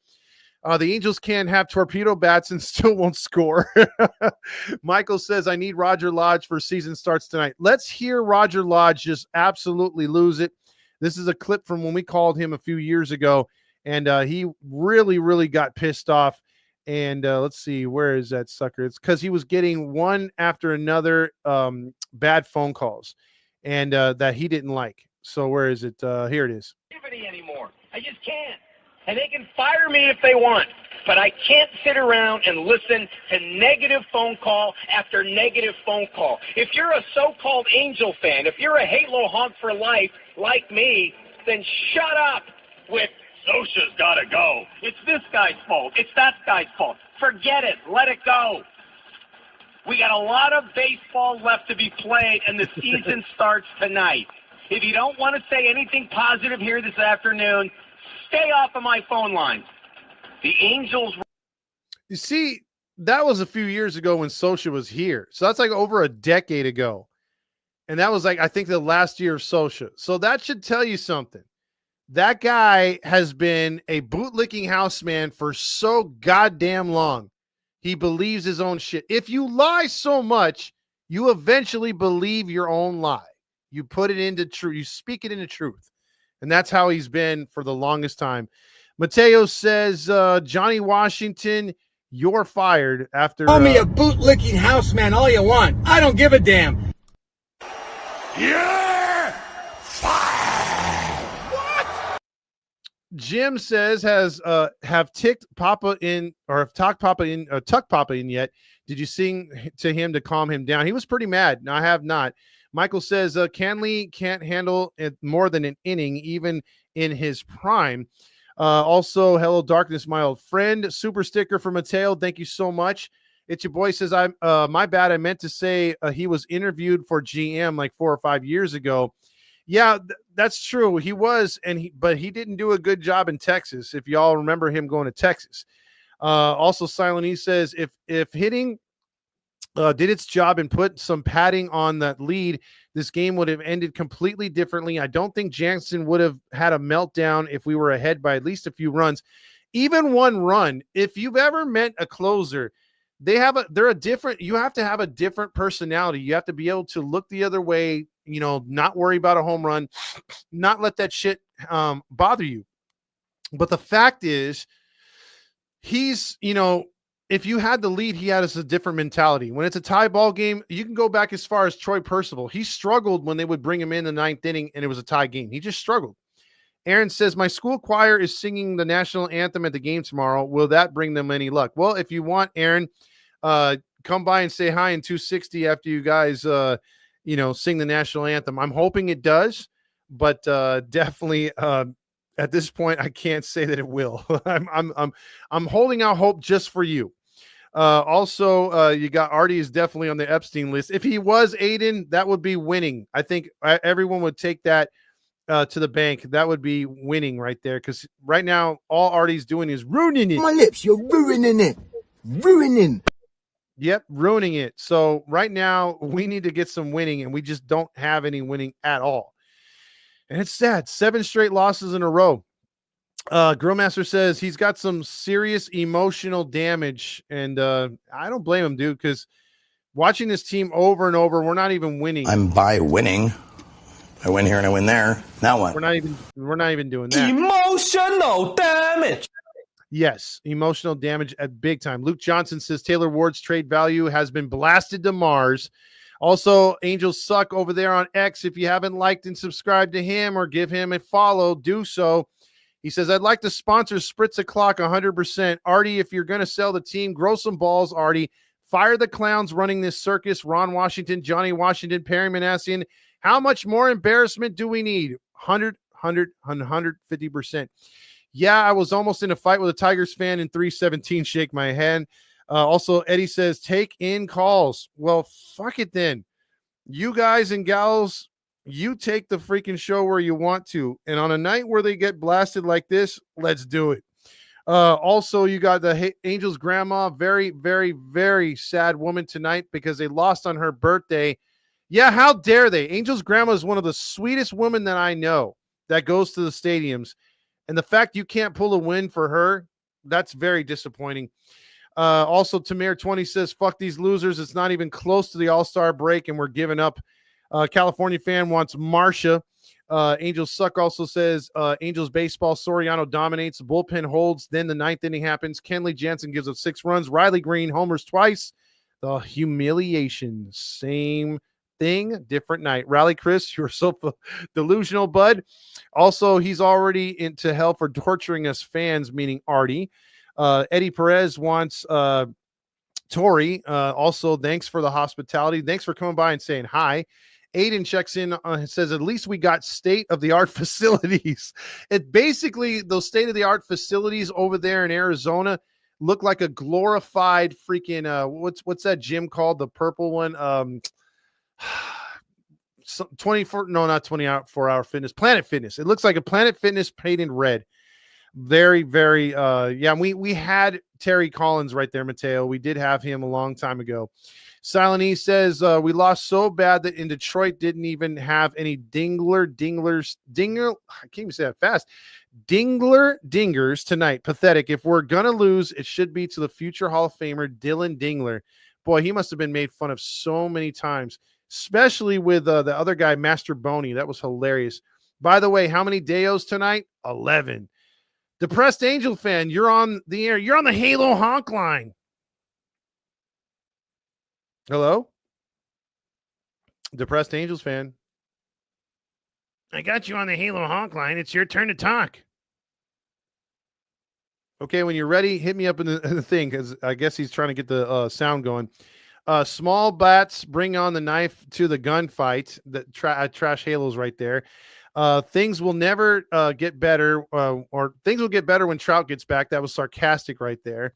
Speaker 3: The Angels can have torpedo bats and still won't score. Michael says, I need Roger Lodge for season starts tonight. Let's hear Roger Lodge just absolutely lose it. This is a clip from when we called him a few years ago, and he really, really got pissed off. And let's see, where is that sucker? It's because he was getting one after another bad phone calls, and that he didn't like. So where is it? Here it is.
Speaker 8: Anymore. I just can't. And they can fire me if they want, but I can't sit around and listen to negative phone call after negative phone call. If you're a so-called Angel fan, if you're a Halo honk for life like me, then shut up with Scioscia's got to go. It's this guy's fault. It's that guy's fault. Forget it. Let it go. We got a lot of baseball left to be played, and the season starts tonight. If you don't want to say anything positive here this afternoon, stay off of my phone line. The Angels.
Speaker 3: You see, that was a few years ago when Scioscia was here. So that's like over a decade ago. And that was like, I think, the last year of Scioscia. So that should tell you something. That guy has been a bootlicking houseman for so goddamn long. He believes his own shit. If you lie so much, you eventually believe your own lie. You put it into truth. You speak it into truth. And that's how he's been for the longest time. Mateo says, Johnny Washington, you're fired after.
Speaker 10: Call me a bootlicking houseman all you want. I don't give a damn.
Speaker 4: You're fired.
Speaker 3: Jim says, have ticked Papa in, or have tucked Papa in yet? Did you sing to him to calm him down? He was pretty mad. No, I have not. Michael says, Canley can't handle it more than an inning, even in his prime. Also, hello, darkness, my old friend. Super sticker for Mateo. Thank you so much. It's your boy says, I'm my bad. I meant to say he was interviewed for GM like 4 or 5 years ago. Yeah, that's true. He was, but he didn't do a good job in Texas. If y'all remember him going to Texas. Also, Silent E says, if hitting did its job and put some padding on that lead, this game would have ended completely differently. I don't think Jansen would have had a meltdown if we were ahead by at least a few runs, even one run. If you've ever met a closer, they're a different, you have to have a different personality. You have to be able to look the other way, not worry about a home run, not let that shit bother you. But the fact is, he's, if you had the lead, he had a different mentality. When it's a tie ball game, you can go back as far as Troy Percival. He struggled when they would bring him in the 9th inning and it was a tie game. He just struggled. Aaron says, my school choir is singing the national anthem at the game tomorrow. Will that bring them any luck? Well, if you want, Aaron, come by and say hi in 260 after you guys, sing the national anthem. I'm hoping it does, but definitely at this point, I can't say that it will. I'm holding out hope just for you. Also, you got Artie is definitely on the Epstein list. If he was Aiden, that would be winning. I think everyone would take that to the bank. That would be winning right there. Because right now, all Artie's doing is ruining it.
Speaker 11: My lips, you're ruining it. Ruining.
Speaker 3: Yep, ruining it. So right now, we need to get some winning, and we just don't have any winning at all. And it's sad. 7 straight losses in a row. Grillmaster says he's got some serious emotional damage, and I don't blame him, dude, because watching this team over and over, we're not even winning.
Speaker 11: I'm by winning. I win here and I win there. Now what?
Speaker 3: We're not even doing that.
Speaker 6: Emotional damage.
Speaker 3: Yes, emotional damage at big time. Luke Johnson says Taylor Ward's trade value has been blasted to Mars. Also, Angels suck over there on X. If you haven't liked and subscribed to him or give him a follow, do so. He says, I'd like to sponsor Spritz O'Clock 100%. Artie, if you're going to sell the team, grow some balls, Artie. Fire the clowns running this circus. Ron Washington, Johnny Washington, Perry Manassian. How much more embarrassment do we need? 150%. Yeah, I was almost in a fight with a Tigers fan in 317. Shake my hand. Also, Eddie says, take in calls. Well, fuck it then. You guys and gals, you take the freaking show where you want to. And on a night where they get blasted like this, let's do it. Also, you got the Angels grandma, very, very, very sad woman tonight because they lost on her birthday. Yeah, how dare they? Angels grandma is one of the sweetest women that I know that goes to the stadiums. And the fact you can't pull a win for her, that's very disappointing. Also, Tamir20 says, fuck these losers. It's not even close to the All-Star break, and we're giving up. California fan wants Marsha. Angels suck also says, Angels baseball, Soriano dominates. The bullpen holds. Then the 9th inning happens. Kenley Jansen gives up 6 runs. Riley Green homers twice. The humiliation. Same thing, different night. Rally Chris, you're so delusional, bud. Also, he's already into hell for torturing us fans, meaning Artie. Eddie Perez wants Tori. Also, thanks for the hospitality. Thanks for coming by and saying hi. Aiden checks in and says, at least we got state-of-the-art facilities. It basically, those state-of-the-art facilities over there in Arizona looked like a glorified freaking what's that gym called? The purple one. 24 no not 24-hour fitness, Planet Fitness. It looks like a Planet Fitness painted red. Very yeah, we had Terry Collins right there, Mateo. We did have him a long time ago. Silent E says we lost so bad that in Detroit didn't even have any dinger I can't even say that fast. Dingers tonight. Pathetic. If we're gonna lose, it should be to the future Hall of Famer Dylan Dingler. Boy, he must have been made fun of so many times, especially with the other guy, Master Boney. That was hilarious. By the way, how many Deos tonight? 11. Depressed Angel fan, you're on the air. You're on the Halo honk line. Hello? Depressed Angels fan. I got you on the Halo honk line. It's your turn to talk. Okay, when you're ready, hit me up in the thing, because I guess he's trying to get the sound going. Small bats bring on the knife to the gunfight. That trash Halos right there. Things will never get better, or things will get better when Trout gets back. That was sarcastic right there.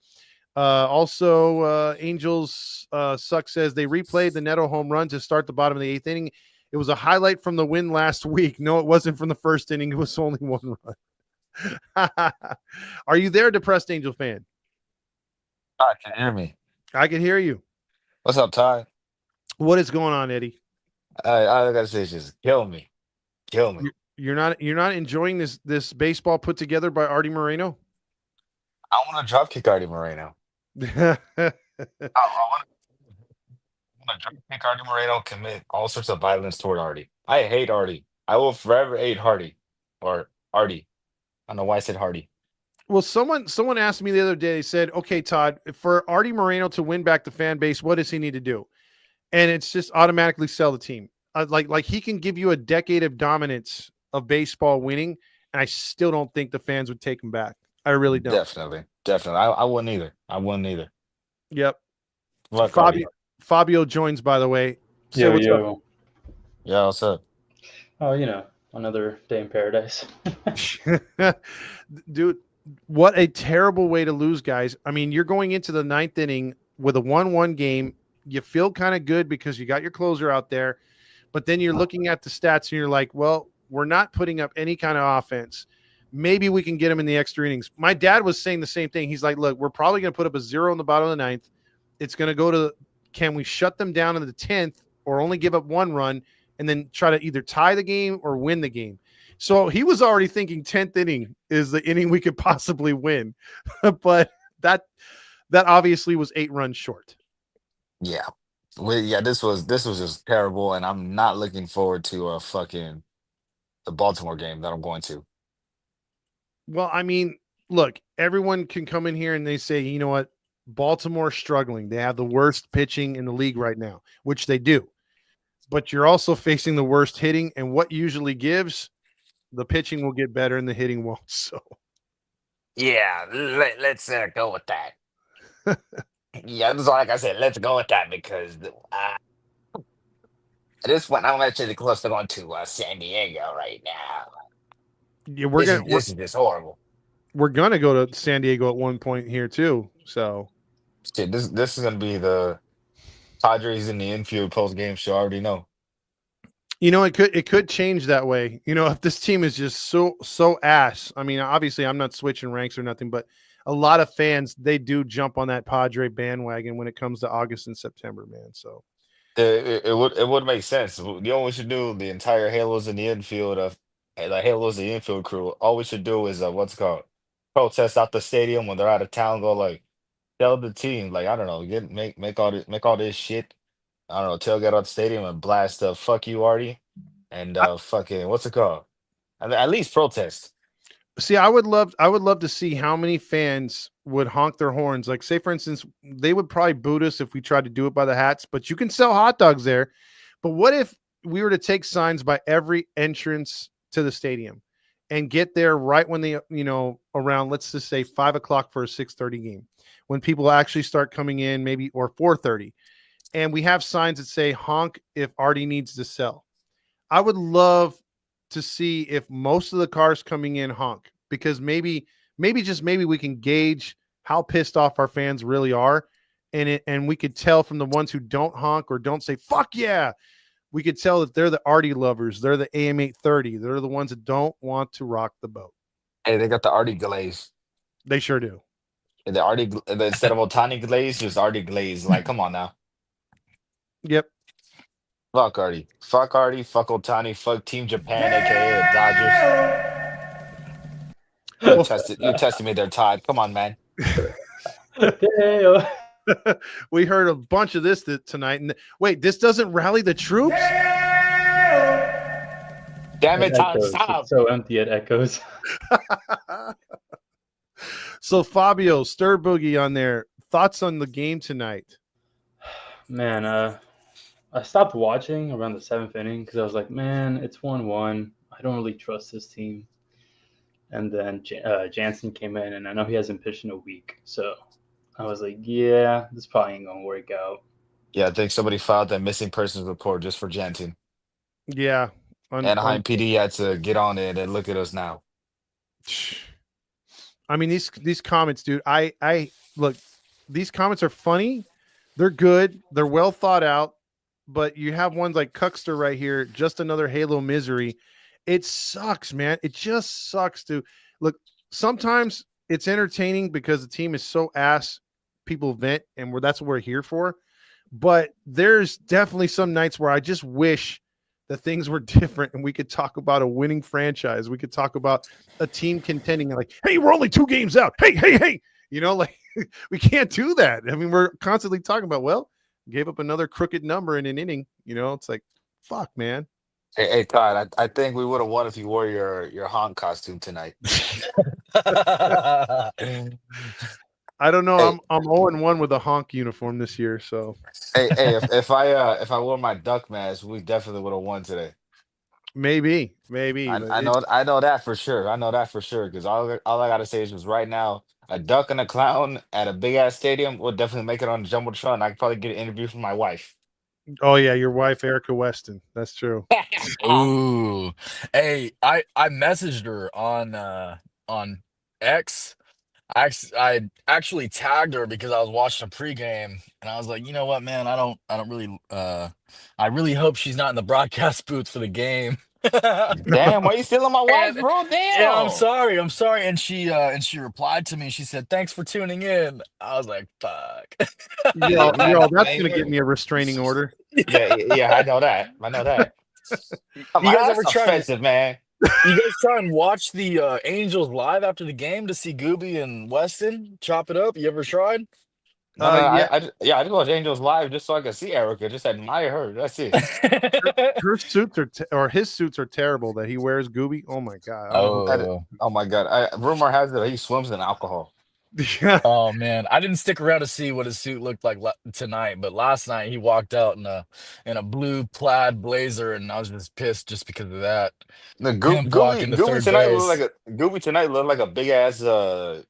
Speaker 3: Also, Angels Suck says they replayed the Neto home run to start the bottom of the 8th inning. It was a highlight from the win last week. No, it wasn't from the first inning. It was only one run. Are you there, Depressed Angel fan?
Speaker 12: I can hear me.
Speaker 3: I can hear you.
Speaker 12: What's up, Ty?
Speaker 3: What is going on, Eddie?
Speaker 12: All I gotta say is just kill me. Kill me.
Speaker 3: You're not enjoying this baseball put together by Artie Moreno?
Speaker 12: I want to dropkick Artie Moreno. I want to dropkick Artie Moreno, commit all sorts of violence toward Artie. I hate Artie. I will forever hate Hardy or Artie. I don't know why I said Hardy.
Speaker 3: Well, someone asked me the other day, they said, okay, Todd, for Artie Moreno to win back the fan base, what does he need to do? And it's just automatically sell the team. Like he can give you a decade of dominance of baseball winning, and I still don't think the fans would take him back. I really don't.
Speaker 12: Definitely. I wouldn't either.
Speaker 3: Yep.
Speaker 12: Look,
Speaker 3: Fabio joins, by the way.
Speaker 13: Yo,
Speaker 3: what's
Speaker 13: yo.
Speaker 3: up?
Speaker 12: Yeah, what's up?
Speaker 13: Oh, another day in paradise.
Speaker 3: Dude, what a terrible way to lose, guys. I mean, you're going into the 9th inning with a 1-1 game. You feel kind of good because you got your closer out there, but then you're looking at the stats and you're like, well, we're not putting up any kind of offense. Maybe we can get him in the extra innings. My dad was saying the same thing. He's like, look, we're probably going to put up a 0 in the bottom of the 9th. It's going to go to, can we shut them down in the 10th or only give up 1 run and then try to either tie the game or win the game? So he was already thinking 10th inning is the inning we could possibly win. But that obviously was 8 runs short.
Speaker 12: Yeah. Well, yeah, this was just terrible, and I'm not looking forward to the Baltimore game that I'm going to.
Speaker 3: Well, I mean, look, everyone can come in here and they say, you know what? Baltimore's struggling. They have the worst pitching in the league right now, which they do. But you're also facing the worst hitting, and what usually gives, the pitching will get better and the hitting won't. So,
Speaker 12: Yeah, let's go with that. Yeah, that's like I said. Let's go with that because at this point, I'm actually close to going to San Diego right now.
Speaker 3: Yeah,
Speaker 12: this is just horrible.
Speaker 3: We're gonna go to San Diego at one point here too. So,
Speaker 12: shit, this is gonna be the Padres in the infield post game show. I already know.
Speaker 3: It could change that way. If this team is just so ass. I mean, obviously, I'm not switching ranks or nothing, but a lot of fans, they do jump on that Padre bandwagon when it comes to August and September, man. So
Speaker 12: it would make sense. We should do the entire Halos in the infield of the Halos the infield crew. All we should do is what's it called, protest out the stadium when they're out of town. Go tell the team I don't know, make all this shit. I don't know, tailgate out the stadium and blast fuck you Artie and fucking what's it called? At least protest.
Speaker 3: See, I would love to see how many fans would honk their horns. Like, say, for instance, they would probably boot us if we tried to do it by the hats, but you can sell hot dogs there. But what if we were to take signs by every entrance to the stadium and get there right when they, around, let's just say 5 o'clock for a 6:30 game, when people actually start coming in, maybe, or 4:30. And we have signs that say honk if Artie needs to sell. I would love to see if most of the cars coming in honk, because maybe we can gauge how pissed off our fans really are. And we could tell from the ones who don't honk or don't say, fuck yeah, we could tell that they're the Artie lovers. They're the AM830. They're the ones that don't want to rock the boat.
Speaker 12: Hey, they got the Artie glaze.
Speaker 3: They sure do.
Speaker 12: The Artie instead of Otani glaze, just Artie glaze. Like, come on now.
Speaker 3: Yep.
Speaker 12: Fuck Artie. Fuck Artie. Fuck Otani. Fuck Team Japan, aka the Dodgers. You tested me there, Todd. Come on, man.
Speaker 3: We heard a bunch of this tonight. And wait, this doesn't rally the troops?
Speaker 12: Damn it, Todd,
Speaker 13: Echoes.
Speaker 12: stop.
Speaker 13: It's so empty it echoes.
Speaker 3: So Fabio, Stir Boogie on there. Thoughts on the game tonight?
Speaker 13: Man, I stopped watching around the 7th inning because I was like, man, it's 1-1. I don't really trust this team. And then Jansen came in, and I know he hasn't pitched in a week. So I was like, yeah, this probably ain't going to work out.
Speaker 12: Yeah, I think somebody filed that missing persons report just for Jansen.
Speaker 3: Yeah.
Speaker 12: Anaheim PD had to get on it and look at us now.
Speaker 3: I mean, these comments, dude, I look, these comments are funny. They're good. They're well thought out. But you have ones like Cuckster right here, just another Halo misery. It sucks, man. It just sucks to look. Sometimes it's entertaining because the team is so ass. People vent, and that's what we're here for. But there's definitely some nights where I just wish that things were different and we could talk about a winning franchise. We could talk about a team contending, like, hey, we're only 2 games out. Hey. You know, like we can't do that. I mean, we're constantly talking about, well, gave up another crooked number in an inning. You know, it's like, fuck, man.
Speaker 12: Hey, Todd, I think we would have won if you wore your honk costume tonight.
Speaker 3: I don't know.
Speaker 12: Hey.
Speaker 3: I'm 0-1 with a honk uniform this year. So
Speaker 12: hey, if I wore my duck mask, we definitely would have won today.
Speaker 3: maybe.
Speaker 12: I know that for sure. I know that for sure. Because all I gotta say is just right now, a duck and a clown at a big ass stadium will definitely make it on the jumbotron. I could probably get an interview from my wife.
Speaker 3: Oh yeah, your wife Erica Weston. That's true.
Speaker 14: Ooh, hey, I messaged her on X. I actually tagged her because I was watching a pregame, and I was like, you know what, man, I don't really I really hope she's not in the broadcast booth for the game.
Speaker 12: Damn, why you stealing my wife, bro? Damn.
Speaker 14: Yeah, I'm sorry. And she replied to me. She said, "Thanks for tuning in." I was like, "Fuck."
Speaker 3: Yo, that's gonna get me a restraining order.
Speaker 12: Yeah, I know that.
Speaker 14: You guys ever offensive, man? You guys try and watch the Angels live after the game to see Gooby and Weston chop it up? You ever tried?
Speaker 12: I just watch Angels live just so I can see Erica, just admire her. That's it.
Speaker 3: Her suits or his suits are terrible that he wears. Gooby. Oh my god.
Speaker 12: Oh my god. Rumor has it that he swims in alcohol.
Speaker 14: Oh man, I didn't stick around to see what his suit looked like tonight, but last night he walked out in a blue plaid blazer, and I was just pissed just because of that.
Speaker 12: The
Speaker 14: Gooby
Speaker 12: tonight looked like a big ass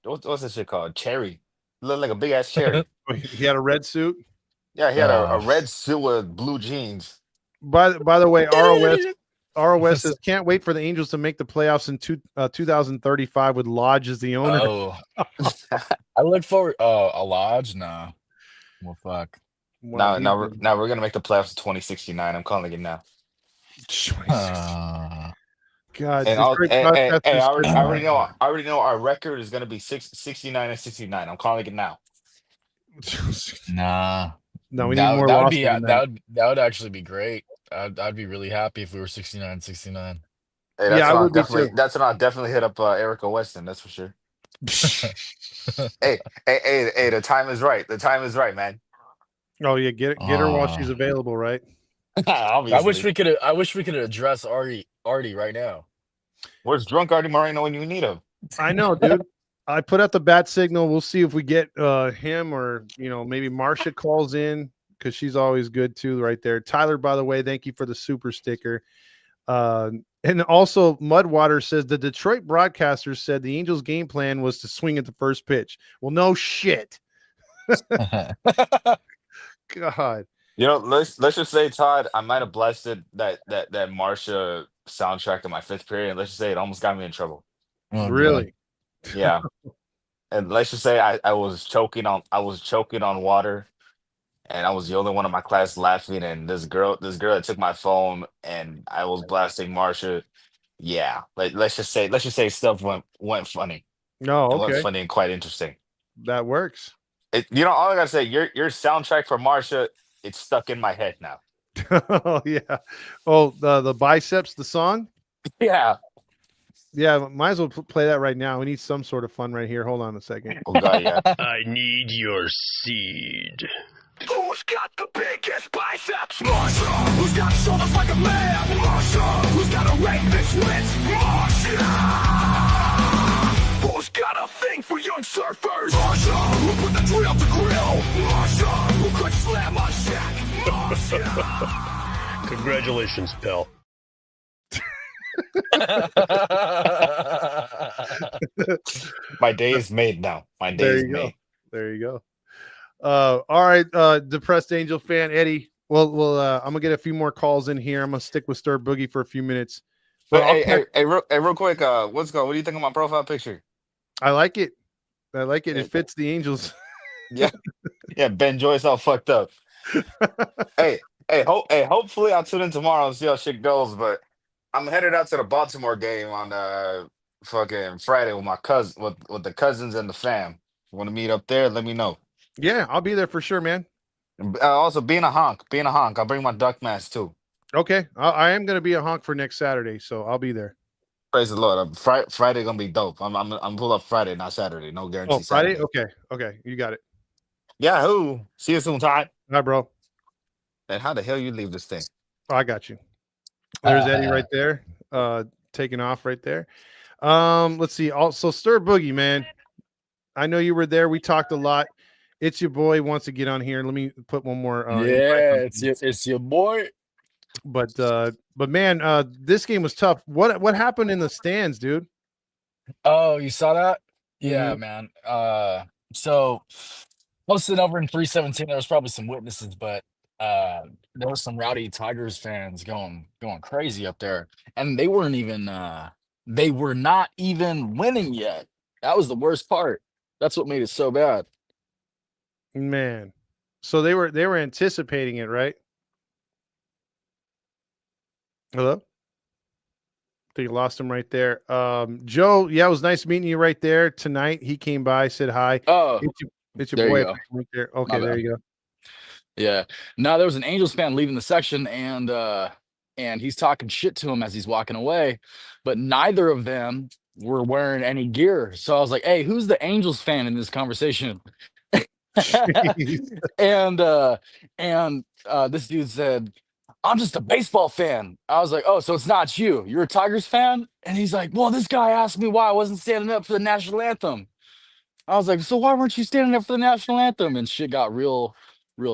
Speaker 12: what's that shit called? Cherry. Looked like a big ass cherry.
Speaker 3: He had a red suit.
Speaker 12: Yeah, he had a red suit with blue jeans.
Speaker 3: By the way, ROS says can't wait for the Angels to make the playoffs in 2035 with Lodge as the owner.
Speaker 14: Oh, I look forward. Oh, a Lodge? Nah. Well, fuck.
Speaker 12: Now we're gonna make the playoffs in 2069. I'm calling it now.
Speaker 3: God,
Speaker 12: and I already know our record is gonna be 69 and 69. I'm calling it now.
Speaker 14: Nah.
Speaker 3: No, we need more.
Speaker 14: That would actually be great. I'd be really happy if we were 69-69.
Speaker 12: Hey, that's when I'll definitely hit up Erica Weston. That's for sure. hey, the time is right. The time is right, man.
Speaker 3: Oh yeah, get her while she's available, right?
Speaker 14: I wish we could address Artie right now.
Speaker 12: Where's drunk Artie Moreno when you need him?
Speaker 3: I know, dude. I put out the bat signal. We'll see if we get him or maybe Marcia calls in because she's always good too, right there. Tyler, by the way, thank you for the super sticker. And also, Mudwater says the Detroit broadcasters said the Angels' game plan was to swing at the first pitch. Well, no shit. God.
Speaker 12: Let's just say, Todd, I might have blasted that Marcia soundtrack in my 5th period. And let's just say it almost got me in trouble.
Speaker 3: Oh, really?
Speaker 12: Yeah. And let's just say I was choking on water, and I was the only one in my class laughing. And this girl that took my phone, and I was blasting Marsha. Yeah, let's just say stuff went funny.
Speaker 3: No,
Speaker 12: It went
Speaker 3: okay,
Speaker 12: funny and quite interesting.
Speaker 3: that works.
Speaker 12: All I gotta say, your soundtrack for Marsha, it's stuck in my head now.
Speaker 3: Oh yeah. Oh, the biceps, the song.
Speaker 12: Yeah.
Speaker 3: Yeah, might as well play that right now. We need some sort of fun right here. Hold on a second.
Speaker 12: Oh god, yeah.
Speaker 6: I need your seed.
Speaker 4: Who's got the biggest biceps? Marsha. Who's got shoulders like a man? Marsha. Who's got a rapist wit? Marsha. Who's got a thing for young surfers? Marsha. Who put the drill to grill? Marsha. Who could slam a shack? Marsha.
Speaker 6: Congratulations, pal.
Speaker 12: My day is made now. My day
Speaker 3: There
Speaker 12: is
Speaker 3: you go.
Speaker 12: made.
Speaker 3: There you go. All right, depressed Angel fan Eddie. Well, I'm gonna get a few more calls in here. I'm gonna stick with Stir Boogie for a few minutes. But
Speaker 12: Real quick, what's going? What do you think of my profile picture?
Speaker 3: I like it. I like it. It fits the Angels.
Speaker 12: Yeah, yeah. Ben Joyce all fucked up. Hopefully I'll tune in tomorrow and see how shit goes. But I'm headed out to the Baltimore game on fucking Friday with my cousin, with the cousins and the fam. Want to meet up there? Let me know.
Speaker 3: Yeah, I'll be there for sure, man.
Speaker 12: Also, being a honk. I'll bring my duck mask too.
Speaker 3: Okay, I am gonna be a honk for next Saturday, so I'll be there.
Speaker 12: Praise the Lord. Friday gonna be dope. I'm pull up Friday, not Saturday. No guarantee.
Speaker 3: Oh, Friday?
Speaker 12: Saturday.
Speaker 3: Okay, you got it.
Speaker 12: Yahoo! See you soon, Todd.
Speaker 3: Hi, bro.
Speaker 12: And how the hell you leave this thing?
Speaker 3: Oh, I got you. There's Eddie right there, taking off right there. Let's see. Also, Stir Boogie, man. I know you were there. We talked a lot. It's your boy wants to get on here. Let me put one more.
Speaker 14: It's your boy.
Speaker 3: But man, this game was tough. What happened in the stands, dude?
Speaker 14: Oh, you saw that? Yeah,
Speaker 3: Mhm.
Speaker 14: man. So I was sitting over in 317. There was probably some witnesses, but there was some rowdy Tigers fans going crazy up there, and they weren't even they were not even winning yet. That was the worst part. That's what made it so bad.
Speaker 3: Man, so they were anticipating it, right? Hello? I think you lost him right there. Joe, yeah, it was nice meeting you right there tonight. He came by, said hi.
Speaker 14: Oh,
Speaker 3: It's your
Speaker 14: there
Speaker 3: boy
Speaker 14: you go.
Speaker 3: right there. Okay,
Speaker 14: My
Speaker 3: there
Speaker 14: bad.
Speaker 3: you go.
Speaker 14: Yeah. No, there was an Angels fan leaving the section, and he's talking shit to him as he's walking away, but neither of them were wearing any gear. So I was like, "Hey, who's the Angels fan in this conversation?" and this dude said, "I'm just a baseball fan." I was like, "Oh, so it's not you. You're a Tigers fan?" And he's like, "Well, this guy asked me why I wasn't standing up for the national anthem." I was like, "So why weren't you standing up for the national anthem?" And shit got real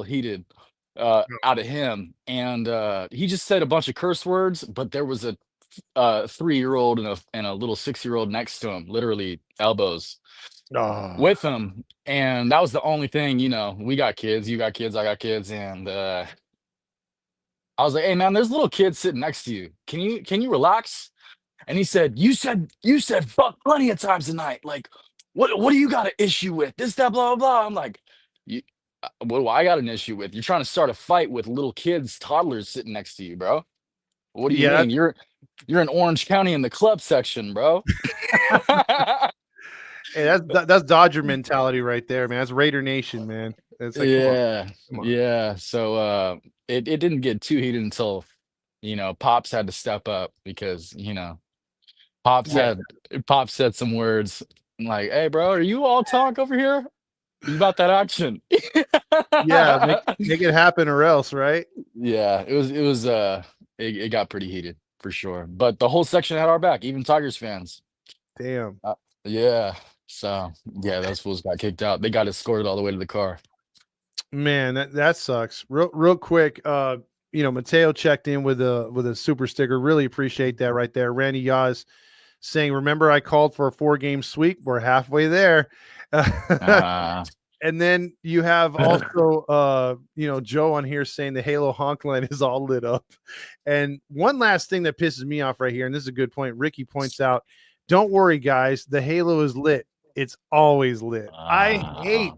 Speaker 14: heated out of him. And he just said a bunch of curse words, but there was a 3-year-old and a little 6-year-old next to him, literally elbows with him. And that was the only thing, we got kids, you got kids, I got kids. And I was like, "Hey man, there's little kids sitting next to you. Can you relax?" And he said, you said fuck plenty of times tonight. Like, what do you got an issue with? This, that, blah, blah, blah. I'm like, what do I got an issue with? You're trying to start a fight with little kids, toddlers sitting next to you, bro. What do you mean? You're in Orange County in the club section, bro.
Speaker 3: Hey, that's Dodger mentality right there, man. That's Raider Nation, man. It's like, come on.
Speaker 14: Yeah. So it didn't get too heated until Pops had to step up because Pops said some words like, "Hey, bro, are you all talk over here? You about that action?"
Speaker 3: Yeah, make it happen or else, right?
Speaker 14: Yeah, it got pretty heated for sure. But the whole section had our back, even Tigers fans.
Speaker 3: Damn.
Speaker 14: Yeah. So yeah, those fools got kicked out. They got escorted all the way to the car.
Speaker 3: Man, that sucks. Real quick, Mateo checked in with a super sticker. Really appreciate that right there. Randy Yaz saying, "Remember I called for a 4-game sweep? We're halfway there." And then you have also Joe on here saying the Halo honk line is all lit up. And one last thing that pisses me off right here, and this is a good point. Ricky points out, "Don't worry, guys, the Halo is lit. it's always lit. I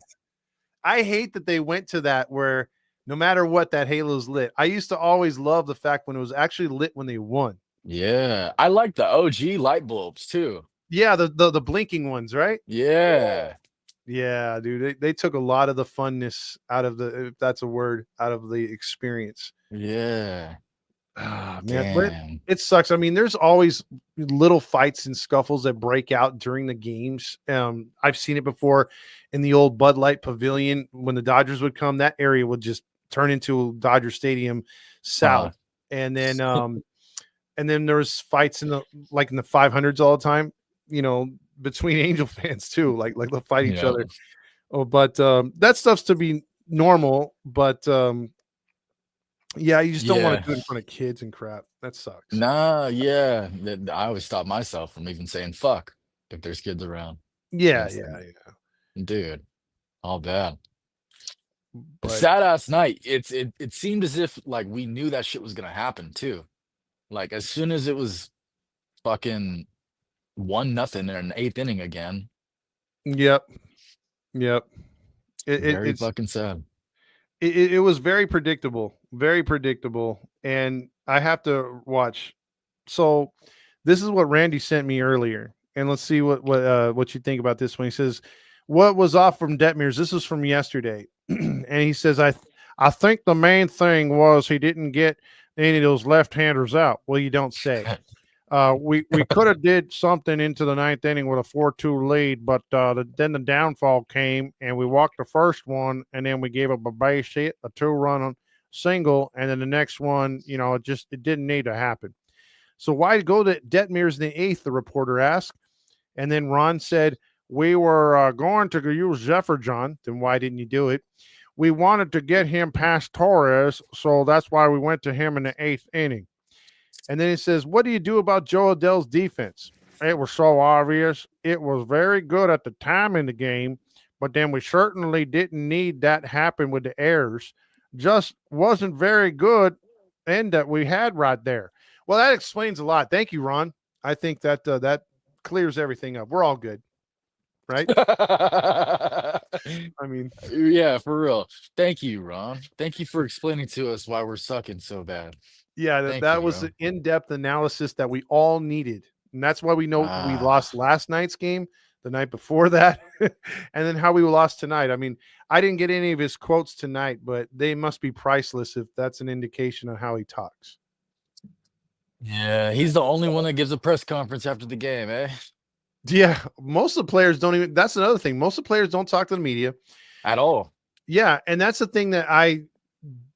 Speaker 3: hate that they went to that where no matter what, that halo's lit. I used to always love the fact when it was actually lit when they won.
Speaker 14: Yeah, I like the OG light bulbs too.
Speaker 3: Yeah, the blinking ones, right?
Speaker 14: Yeah.
Speaker 3: Yeah, dude. They took a lot of the funness out of the, if that's a word, out of the experience.
Speaker 14: Yeah.
Speaker 3: Ah, man, but
Speaker 14: Damn.
Speaker 3: it sucks. I mean, there's always little fights and scuffles that break out during the games. I've seen it before in the old Bud Light Pavilion when the Dodgers would come. That area would just turn into Dodger Stadium South, and then there was fights in the 500s all the time. You know, between Angel fans too, like they'll fight each other. Oh, but that stuff's to be normal. But yeah, you just don't want to do it in front of kids and crap. That sucks.
Speaker 14: Nah, yeah. I always stop myself from even saying fuck if there's kids around.
Speaker 3: Yeah,
Speaker 14: It's- Dude, all bad.
Speaker 3: But-
Speaker 14: Sad ass night. It seemed as if like we knew that shit was gonna happen too. Like as soon as it was fucking 1-0 in an 8th inning again.
Speaker 3: Yep.
Speaker 14: Very
Speaker 3: It's
Speaker 14: fucking sad.
Speaker 3: it was very predictable, and I have to watch. So this is what Randy sent me earlier, and let's see what you think about this one. He says, "What was off from Detmers?" This is from yesterday, and he says, "I think the main thing was he didn't get any of those left-handers out." Well, you don't say. We could have did something into the 9th inning with a 4-2 lead, but then the downfall came, and we walked the first one, and then we gave up a base hit, a 2-run single, and then the next one, it didn't need to happen. So why go to Detmers in the 8th? The reporter asked, and then Ron said, "We were going to use Jefferson. Then why didn't you do it? We wanted to get him past Torres, so that's why we went to him in the 8th inning." And then he says, "What do you do about Joe Adell's defense?" It was so obvious. It was very good at the time in the game, but then we certainly didn't need that happen with the errors. Just wasn't very good, and that we had right there. Well, that explains a lot. Thank you, Ron. I think that that clears everything up. We're all good, right? I mean,
Speaker 14: yeah, for real. Thank you, Ron. Thank you for explaining to us why we're sucking so bad.
Speaker 3: yeah,
Speaker 14: Thank
Speaker 3: that
Speaker 14: you,
Speaker 3: was
Speaker 14: bro.
Speaker 3: an in-depth analysis that we all needed. And that's why we know we
Speaker 14: Ah.
Speaker 3: lost last night's game, the night before that, and then how we lost tonight. I mean, I didn't get any of his quotes tonight, but they must be priceless if that's an indication of how he talks.
Speaker 14: Yeah, he's the only one that gives a press conference after the game, eh?
Speaker 3: Yeah, most of the players don't even. That's another thing. Most of the players don't talk to the media
Speaker 14: at all.
Speaker 3: Yeah, and that's the thing that I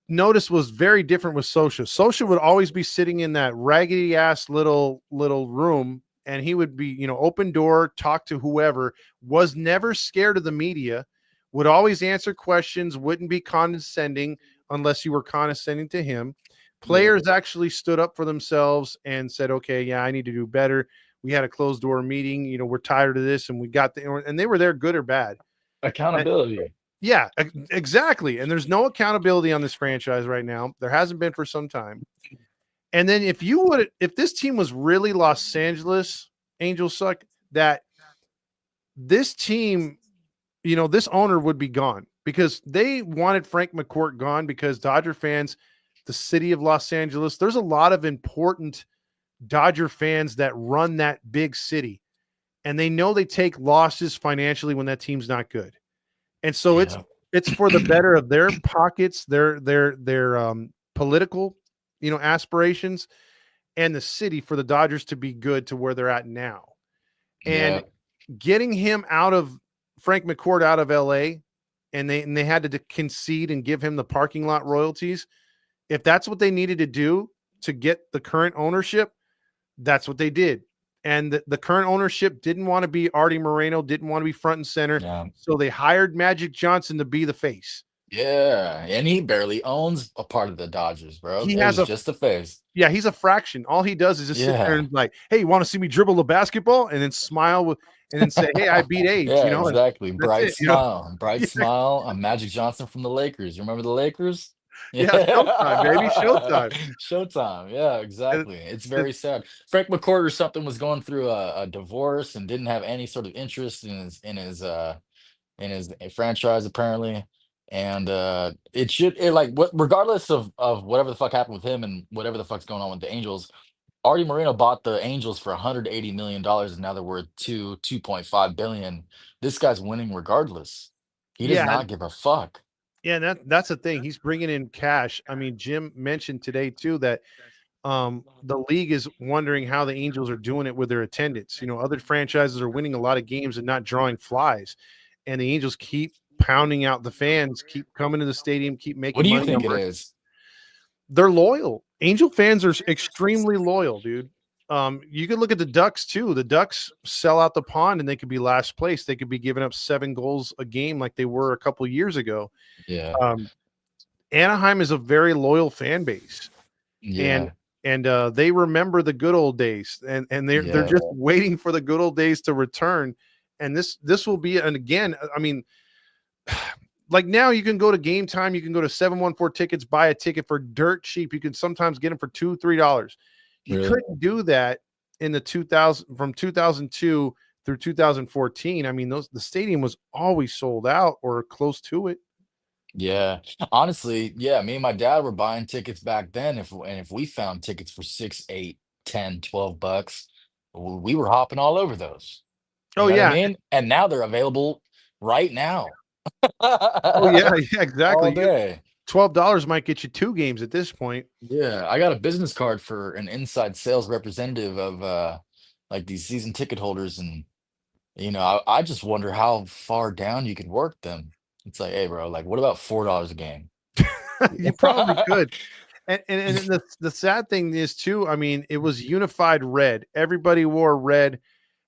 Speaker 3: noticed was very different with Socha. Socha would always be sitting in that raggedy ass little room, and he would be, open door, talk to whoever, was never scared of the media, would always answer questions, wouldn't be condescending unless you were condescending to him. Players actually stood up for themselves and said, "Okay, yeah, I need to do better. We had a closed door meeting. We're tired of this," and we got and they were there, good or bad.
Speaker 14: Accountability.
Speaker 3: Yeah, exactly. And there's no accountability on this franchise right now. There hasn't been for some time. And then if this team was really Los Angeles Angels suck, that this team, this owner would be gone because they wanted Frank McCourt gone because Dodger fans, the city of Los Angeles, there's a lot of important Dodger fans that run that big city, and they know they take losses financially when that team's not good. And so it's for the better of their pockets, their political, aspirations, and the city for the Dodgers to be good to where they're at now. And getting him Frank McCourt out of LA, and they had to concede and give him the parking lot royalties. If that's what they needed to do to get the current ownership, that's what they did. And the current ownership didn't want to be Artie Moreno, didn't want to be front and center.
Speaker 14: Yeah.
Speaker 3: So they hired Magic Johnson to be the face.
Speaker 14: Yeah, and he barely owns a part of the Dodgers, bro.
Speaker 3: He
Speaker 14: It
Speaker 3: has
Speaker 14: was just a face.
Speaker 3: Yeah, he's a fraction. All he does is just sit there and like, "Hey, you want to see me dribble the basketball?" And then smile and then say, "Hey, I beat age."
Speaker 14: Yeah, exactly.
Speaker 3: That's
Speaker 14: Bright
Speaker 3: it,
Speaker 14: smile, bright smile. I'm Magic Johnson from the Lakers. You remember the Lakers?
Speaker 3: Yeah, Showtime, baby, Showtime.
Speaker 14: Showtime. Yeah,
Speaker 3: And
Speaker 14: exactly. It's
Speaker 3: the
Speaker 14: very sad. Frank McCourt or something was going through a divorce and didn't have any sort of interest in his franchise apparently. And it should it like what regardless of whatever the fuck happened with him and whatever the fuck's going on with the Angels, Artie Moreno bought the Angels for $180 million, and now they're worth 2.5 billion. This guy's winning regardless. He does
Speaker 3: Yeah,
Speaker 14: not give a fuck.
Speaker 3: yeah, that's the thing. He's bringing in cash. I mean, Jim mentioned today too that the league is wondering how the Angels are doing it with their attendance. You know, other franchises are winning a lot of games and not drawing flies, and the Angels keep pounding out the fans, keep coming to the stadium, keep
Speaker 14: What
Speaker 3: making
Speaker 14: do you
Speaker 3: money.
Speaker 14: think it is?
Speaker 3: They're loyal. Angel fans are extremely loyal, dude. You could look at the Ducks too. The Ducks sell out the pond and they could be last place. They could be giving up 7 goals a game like they were a couple years ago.
Speaker 14: Yeah.
Speaker 3: Anaheim is a very loyal fan base.
Speaker 14: Yeah.
Speaker 3: And they remember the good old days, and they're just waiting for the good old days to return. And this will be, and again, I mean, like now you can go to Game Time, you can go to 714 tickets, buy a ticket for dirt cheap. You can sometimes get them for $2-3. You
Speaker 14: Really?
Speaker 3: couldn't do that in the 2002 through 2014. I mean, the stadium was always sold out or close to it.
Speaker 14: Yeah. Honestly, yeah, me and my dad were buying tickets back then. If we found tickets for 6, 8, 10, $12, we were hopping all over those. You
Speaker 3: Oh
Speaker 14: know what I
Speaker 3: yeah.
Speaker 14: mean? And now they're available right now.
Speaker 3: Oh yeah, exactly.
Speaker 14: All day.
Speaker 3: $12 might get you 2 games at this point.
Speaker 14: Yeah, I got a business card for an inside sales representative of like these season ticket holders, and I just wonder how far down you can work them. It's like, hey, bro, like, what about $4 a game?
Speaker 3: You probably could. And the sad thing is too, I mean, it was unified red. Everybody wore red.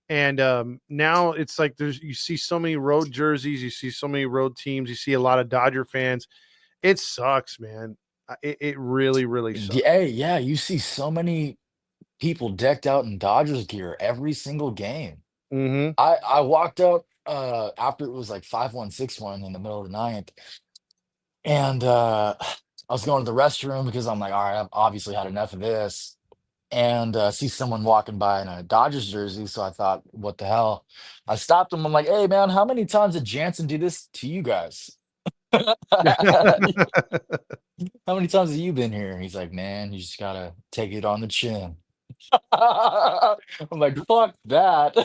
Speaker 3: And now it's like you see so many road jerseys, you see so many road teams, you see a lot of Dodger fans. It sucks, man. It really, really sucks.
Speaker 14: Yeah, you see so many people decked out in Dodgers gear every single game.
Speaker 3: Mm-hmm.
Speaker 14: I walked out after it was like 5-1, 6-1 in the middle of the ninth, and I was going to the restroom because I'm like, all right, I've obviously had enough of this, and see someone walking by in a Dodgers jersey. So I thought, what the hell? I stopped him. I'm like, hey, man, how many times did Jansen do this to you guys? How many times have you been here? He's like, man, you just gotta take it on the chin. I'm like, fuck that.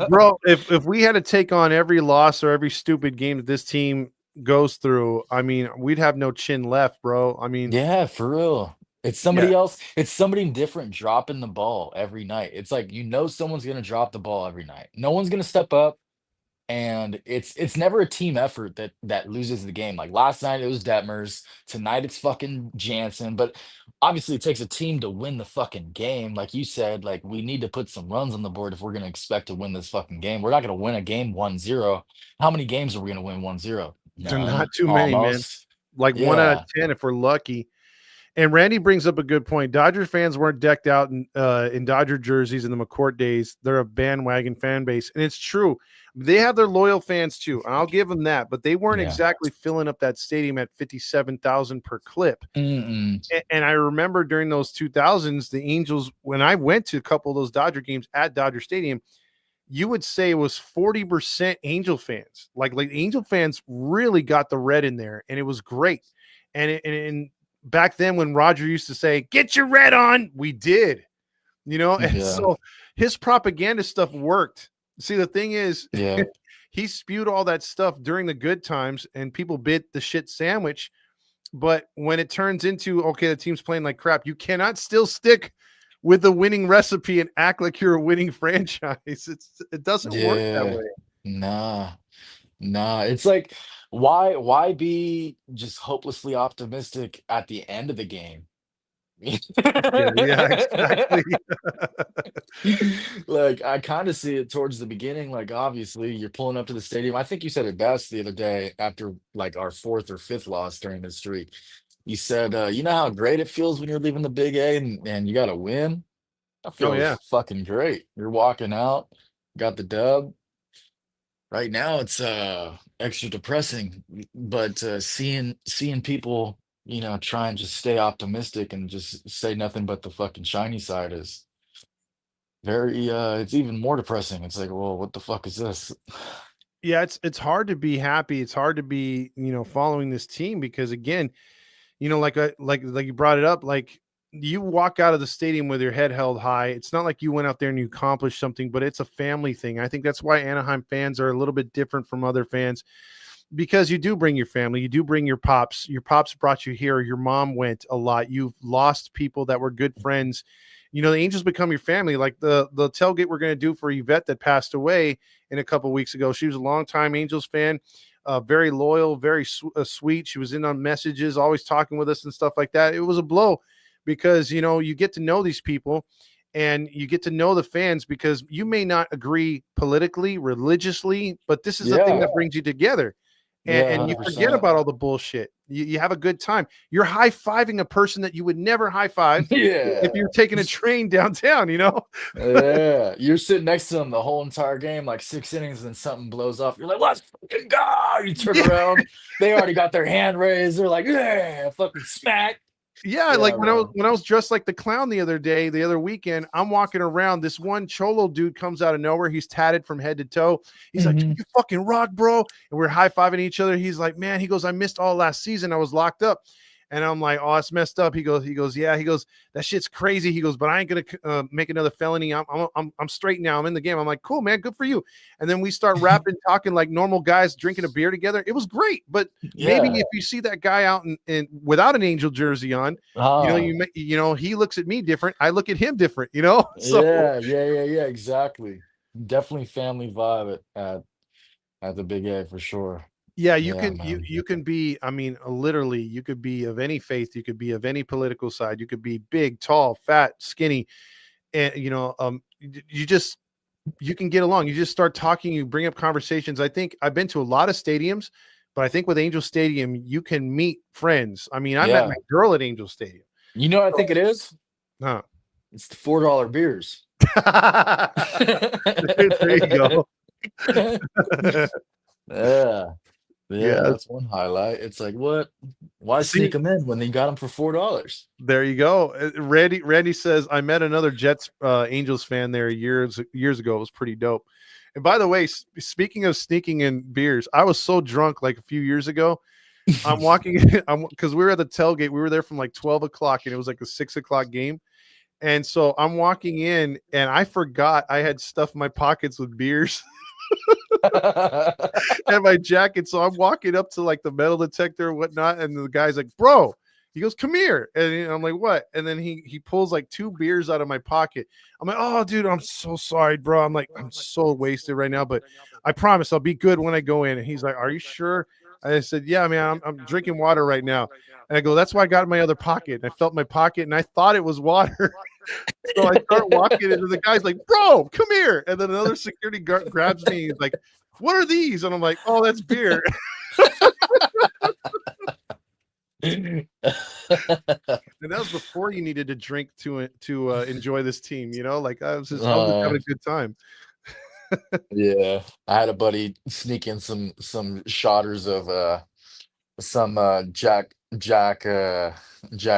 Speaker 3: Bro, if we had to take on every loss or every stupid game that this team goes through, I mean, we'd have no chin left, bro. I mean,
Speaker 14: Yeah, for real. It's somebody else. It's somebody different dropping the ball every night. It's like someone's gonna drop the ball every night. No one's gonna step up, and it's never a team effort that loses the game. Like last night it was Detmers. Tonight it's fucking Jansen. But obviously it takes a team to win the fucking game. Like you said, like we need to put some runs on the board if we're gonna expect to win this fucking game. We're not gonna win a game 1-0. How many games are we gonna win 1-0?
Speaker 3: they're
Speaker 14: None.
Speaker 3: not too many, man.
Speaker 14: Almost.
Speaker 3: Like 1 out of
Speaker 14: Yeah.
Speaker 3: 10 if we're lucky. And Randy brings up a good point. Dodger fans weren't decked out in Dodger jerseys in the McCourt days. They're a bandwagon fan base, and it's true. They have their loyal fans too, and I'll give them that. But they weren't
Speaker 14: Yeah.
Speaker 3: exactly filling up that stadium at 57,000 per clip.
Speaker 14: Mm-mm.
Speaker 3: And I remember during those 2000s, the Angels, when I went to a couple of those Dodger games at Dodger Stadium, you would say it was 40% Angel fans. Like Angel fans really got the red in there, and it was great. And back then when Roger used to say, get your red on, we did, and
Speaker 14: Yeah.
Speaker 3: so his propaganda stuff worked. See, the thing is,
Speaker 14: Yeah.
Speaker 3: he spewed all that stuff during the good times and people bit the shit sandwich. But when it turns into, okay, the team's playing like crap, you cannot still stick with the winning recipe and act like you're a winning franchise. It doesn't work that
Speaker 14: Yeah.
Speaker 3: way.
Speaker 14: Nah. It's like, why be just hopelessly optimistic at the end of the game?
Speaker 3: Yeah, exactly.
Speaker 14: Like, I kind of see it towards the beginning. Like, obviously, you're pulling up to the stadium. I think you said it best the other day after like our 4th or 5th loss during this streak. You said, you know how great it feels when you're leaving the Big A and you got to win? That
Speaker 3: Oh, yeah.
Speaker 14: feels fucking great. You're walking out, got the dub. Right now, it's extra depressing, but seeing people try and just stay optimistic and just say nothing but the fucking shiny side is very it's even more depressing. It's like, well, what the fuck is this?
Speaker 3: Yeah, it's hard to be happy. It's hard to be, following this team because again, like you brought it up, like you walk out of the stadium with your head held high. It's not like you went out there and you accomplished something, but it's a family thing. I think that's why Anaheim fans are a little bit different from other fans because you do bring your family, you do bring your pops. Your pops brought you here. Your mom went a lot. You've lost people that were good friends. The Angels become your family. Like the tailgate we're going to do for Yvette that passed away in a couple of weeks ago. She was a longtime Angels fan, very loyal, very sweet. She was in on messages, always talking with us and stuff like that. It was a blow because, you get to know these people and you get to know the fans because you may not agree politically, religiously, but this is the thing that brings you together. And you forget about all the bullshit. You have a good time. You're high-fiving a person that you would never high-five if you're taking a train downtown,
Speaker 14: Yeah. You're sitting next to them the whole entire game, like 6 innings, and something blows off. You're like, let's fucking go. You turn around. They already got their hand raised. They're like, yeah, fucking smack.
Speaker 3: Yeah, like when I was dressed like the clown the other weekend, I'm walking around. This one cholo dude comes out of nowhere. He's tatted from head to toe. He's like, "You fucking rock, bro!" And we're high fiving each other. He's like, "Man," he goes, "I missed all last season. I was locked up." And I'm like, "Oh, it's messed up." He goes, "Yeah." He goes, "That shit's crazy." He goes, "But I ain't gonna make another felony. I'm straight now. I'm in the game." I'm like, "Cool, man. Good for you." And then we start rapping, talking like normal guys, drinking a beer together. It was great. But maybe if you see that guy out and without an Angel jersey on, he looks at me different. I look at him different. So
Speaker 14: Yeah. Exactly. Definitely family vibe at the Big A for sure.
Speaker 3: Yeah, you can be, I mean, literally, you could be of any faith, you could be of any political side, you could be big, tall, fat, skinny, and you can get along. You just start talking, you bring up conversations. I think I've been to a lot of stadiums, but I think with Angel Stadium, you can meet friends. I mean, I met my girl at Angel Stadium.
Speaker 14: You know what I think it is?
Speaker 3: Huh.
Speaker 14: It's the $4 beers.
Speaker 3: There you go.
Speaker 14: Yeah, that's one highlight. It's like, what? Why sneak them in when they got them for $4?
Speaker 3: There you go. Randy says, I met another Jets Angels fan there years ago. It was pretty dope. And by the way, speaking of sneaking in beers, I was so drunk like a few years ago. I'm walking because we were at the tailgate. We were there from like 12 o'clock and it was like a 6 o'clock game. And so I'm walking in and I forgot I had stuffed my pockets with beers. And my jacket. So I'm walking up to like the metal detector and whatnot. And the guy's like, "Bro," he goes, "Come here." And I'm like, "What?" And then he pulls like 2 beers out of my pocket. I'm like, "Oh, dude, I'm so sorry, bro." I'm like, "I'm so wasted right now, but I promise I'll be good when I go in." And he's like, "Are you sure?" I said, "Yeah, man, I'm drinking water right now." And I go, "That's why I got in my other pocket." And I felt my pocket and I thought it was water. So I start walking and the guy's like, "Bro, come here." And then another security guard grabs me. He's like, "What are these?" And I'm like, "Oh, that's beer." And that was before you needed to drink to enjoy this team, like I was just having a good time.
Speaker 14: Yeah, I had a buddy sneak in some shotters of some Jack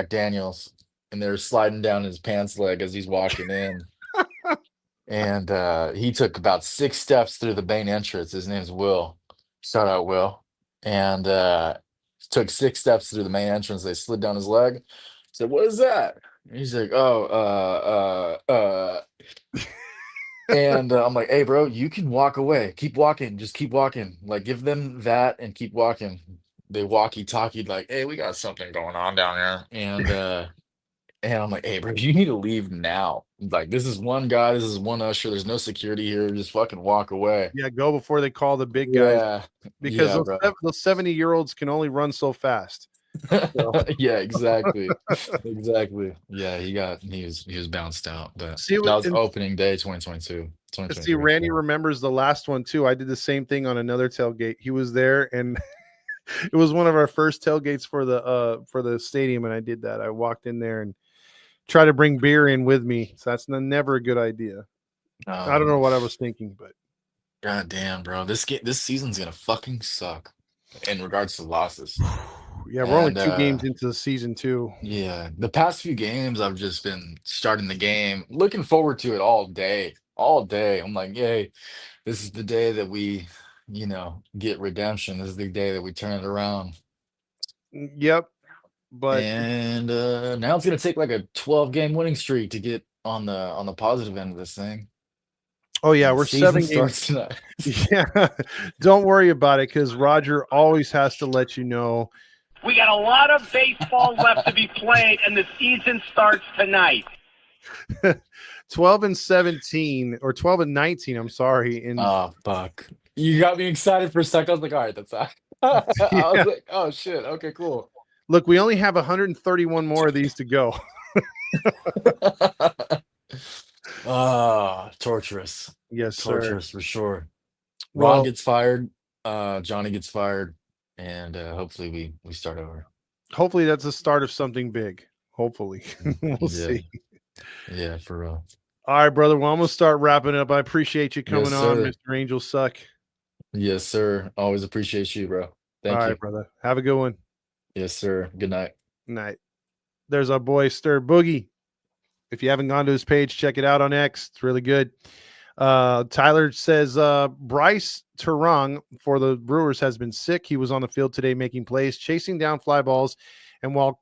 Speaker 14: Daniels, and they're sliding down his pants leg as he's walking in. And he took about 6 steps through the main entrance. His name's Will. Shout out Will. And took 6 steps through the main entrance. They slid down his leg. Said, "What is that?" And he's like, and I'm like, "Hey, bro, you can walk away. Keep walking. Just keep walking. Like, give them that and keep walking." They walkie-talkied like, "Hey, we got something going on down here." And I'm like, "Hey, bro, you need to leave now. Like, this is one guy. This is one usher. There's no security here. Just fucking walk away."
Speaker 3: Yeah, go before they call the big guys.
Speaker 14: Yeah.
Speaker 3: Because
Speaker 14: Yeah,
Speaker 3: those 70-year-olds can only run so fast. So.
Speaker 14: Yeah, exactly. Exactly. Yeah, he was bounced out. But
Speaker 3: See,
Speaker 14: that was opening day 2022.
Speaker 3: See, Randy remembers the last one too. I did the same thing on another tailgate. He was there, and it was one of our first tailgates for the stadium, and I did that. I walked in there and tried to bring beer in with me. So that's never a good idea. I don't know what I was thinking, but
Speaker 14: God damn, bro. This season's gonna fucking suck in regards to losses.
Speaker 3: Yeah, we're only
Speaker 14: And
Speaker 3: 2 games into the season too.
Speaker 14: yeah, the past few games I've just been starting the game, looking forward to it all day. All day. I'm like, yay, this is the day that we, get redemption. This is the day that we turn it around.
Speaker 3: Yep. But
Speaker 14: And now it's gonna take like a 12 game winning streak to get on the positive end of this thing.
Speaker 3: oh yeah,
Speaker 14: The
Speaker 3: we're
Speaker 14: season
Speaker 3: 7 games.
Speaker 14: starts tonight.
Speaker 3: Yeah. Don't worry about it because Roger always has to let you know.
Speaker 8: We got a lot of baseball left to be played, and the season starts tonight.
Speaker 3: 12-17 or 12-19. I'm sorry. In
Speaker 14: Oh fuck. You got me excited for a second. I was like, all right, that's that. I was like, oh shit. Okay, cool.
Speaker 3: look, we only have 131 more of these to go.
Speaker 14: Torturous.
Speaker 3: Yes, sir.
Speaker 14: Torturous for sure.
Speaker 3: Well-
Speaker 14: Ron gets fired, Johnny gets fired, and hopefully we start over.
Speaker 3: Hopefully that's the start of something big. Hopefully. We'll
Speaker 14: Yeah.
Speaker 3: see.
Speaker 14: Yeah, for real.
Speaker 3: All right, brother. Well, I'm gonna start wrapping up. I appreciate you coming
Speaker 14: Yes,
Speaker 3: on,
Speaker 14: sir.
Speaker 3: Mr. Angel Suck.
Speaker 14: Yes, sir. Always appreciate you, bro. Thank
Speaker 3: All
Speaker 14: you.
Speaker 3: right, brother. Have a good one.
Speaker 14: Yes, sir. Good night.
Speaker 3: Night. There's our boy Stir Boogie. If you haven't gone to his page, check it out on X. It's really good. Tyler says Bryce Turang for the Brewers has been sick. He was on the field today making plays, chasing down fly balls, and while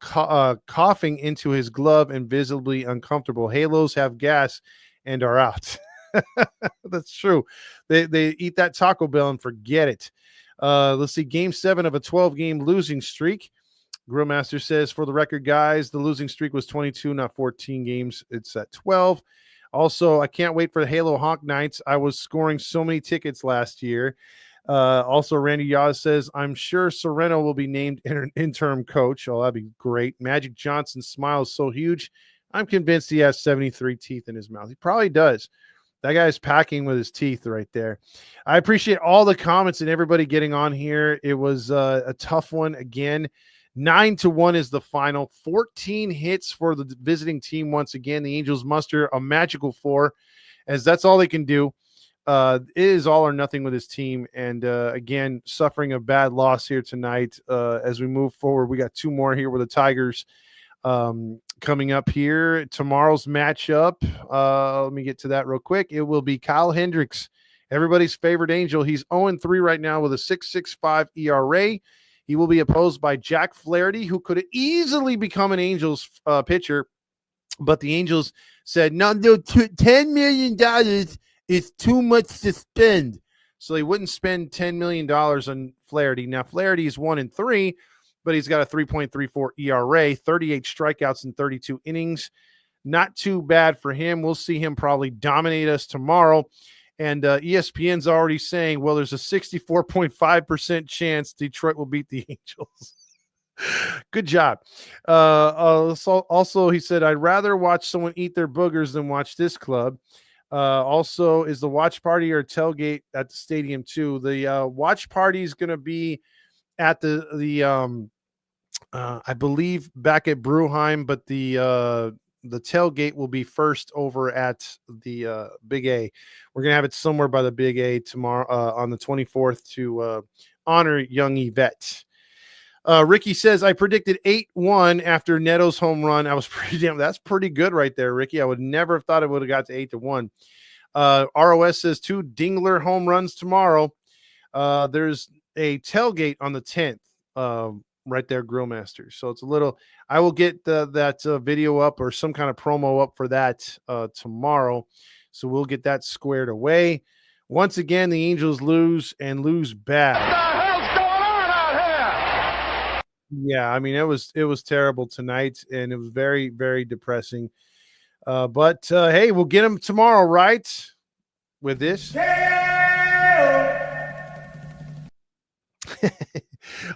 Speaker 3: coughing into his glove and visibly uncomfortable. Halos have gas and are out. That's true. They eat that Taco Bell and forget it. Let's see. Game 7 of a 12-game losing streak. Grillmaster says, for the record, guys, the losing streak was 22, not 14 games. It's at 12. Also, I can't wait for the Halo Honk Nights. I was scoring so many tickets last year. Also, Randy Yaz says, I'm sure Sereno will be named interim coach. Oh, that'd be great. Magic Johnson smiles so huge. I'm convinced he has 73 teeth in his mouth. He probably does. That guy's packing with his teeth right there. I appreciate all the comments and everybody getting on here. It was a tough one again. 9-1 is the final. 14 hits for the visiting team. Once again, the Angels muster a magical 4, as that's all they can do. It is all or nothing with his team. And again, suffering a bad loss here tonight. As we move forward, we got 2 more here with the Tigers coming up here. Tomorrow's matchup. Let me get to that real quick. It will be Kyle Hendricks, everybody's favorite Angel. He's 0-3 right now with a 6.65 ERA. He will be opposed by Jack Flaherty, who could easily become an Angels pitcher, but the Angels said, no, $10 million is too much to spend. So they wouldn't spend $10 million on Flaherty. Now, Flaherty is 1-3, but he's got a 3.34 ERA, 38 strikeouts in 32 innings. Not too bad for him. We'll see him probably dominate us tomorrow. And ESPN's already saying, well, there's a 64.5% chance Detroit will beat the Angels. Good job. Also, he said, I'd rather watch someone eat their boogers than watch this club. Also, is the watch party or tailgate at the stadium too? The watch party is going to be at the I believe back at Bruheim, but the tailgate will be first over at the Big A. We're going to have it somewhere by the Big A tomorrow on the 24th to honor young Yvette. Ricky says, I predicted 8-1 after Neto's home run. I was that's pretty good right there, Ricky. I would never have thought it would have got to 8-1. ROS says 2 Dingler home runs tomorrow. There's a tailgate on the 10th. Right there, Grillmaster. So it's a little, I will get that video up or some kind of promo up for that tomorrow. So we'll get that squared away. Once again, the Angels lose and lose bad.
Speaker 4: What the hell's going on out here?
Speaker 3: Yeah, I mean, it was terrible tonight, and it was very, very depressing. But hey, we'll get them tomorrow, right? With this.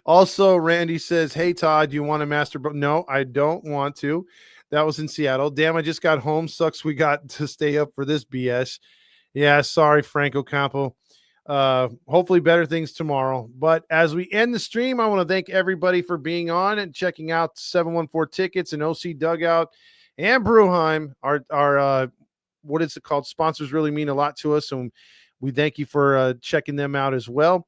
Speaker 3: Also, Randy says, hey, Todd, do you want to master? No, I don't want to. That was in Seattle. Damn, I just got home. Sucks we got to stay up for this BS. Yeah, sorry, Franco Campo. Hopefully better things tomorrow. But as we end the stream, I want to thank everybody for being on and checking out 714 Tickets and OC Dugout and Bruheim. Our what is it called? Sponsors really mean a lot to us, and we thank you for checking them out as well.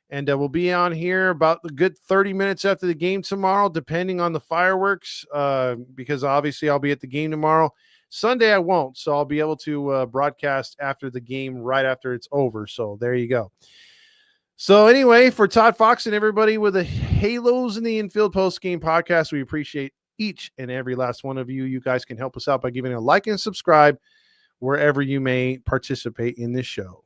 Speaker 3: And we'll be on here about a good 30 minutes after the game tomorrow, depending on the fireworks, because obviously I'll be at the game tomorrow. Sunday I won't, so I'll be able to broadcast after the game, right after it's over. So there you go. So anyway, for Todd Fox and everybody with the Halos in the Infield post-game podcast, we appreciate each and every last one of you. You guys can help us out by giving a like and subscribe wherever you may participate in this show.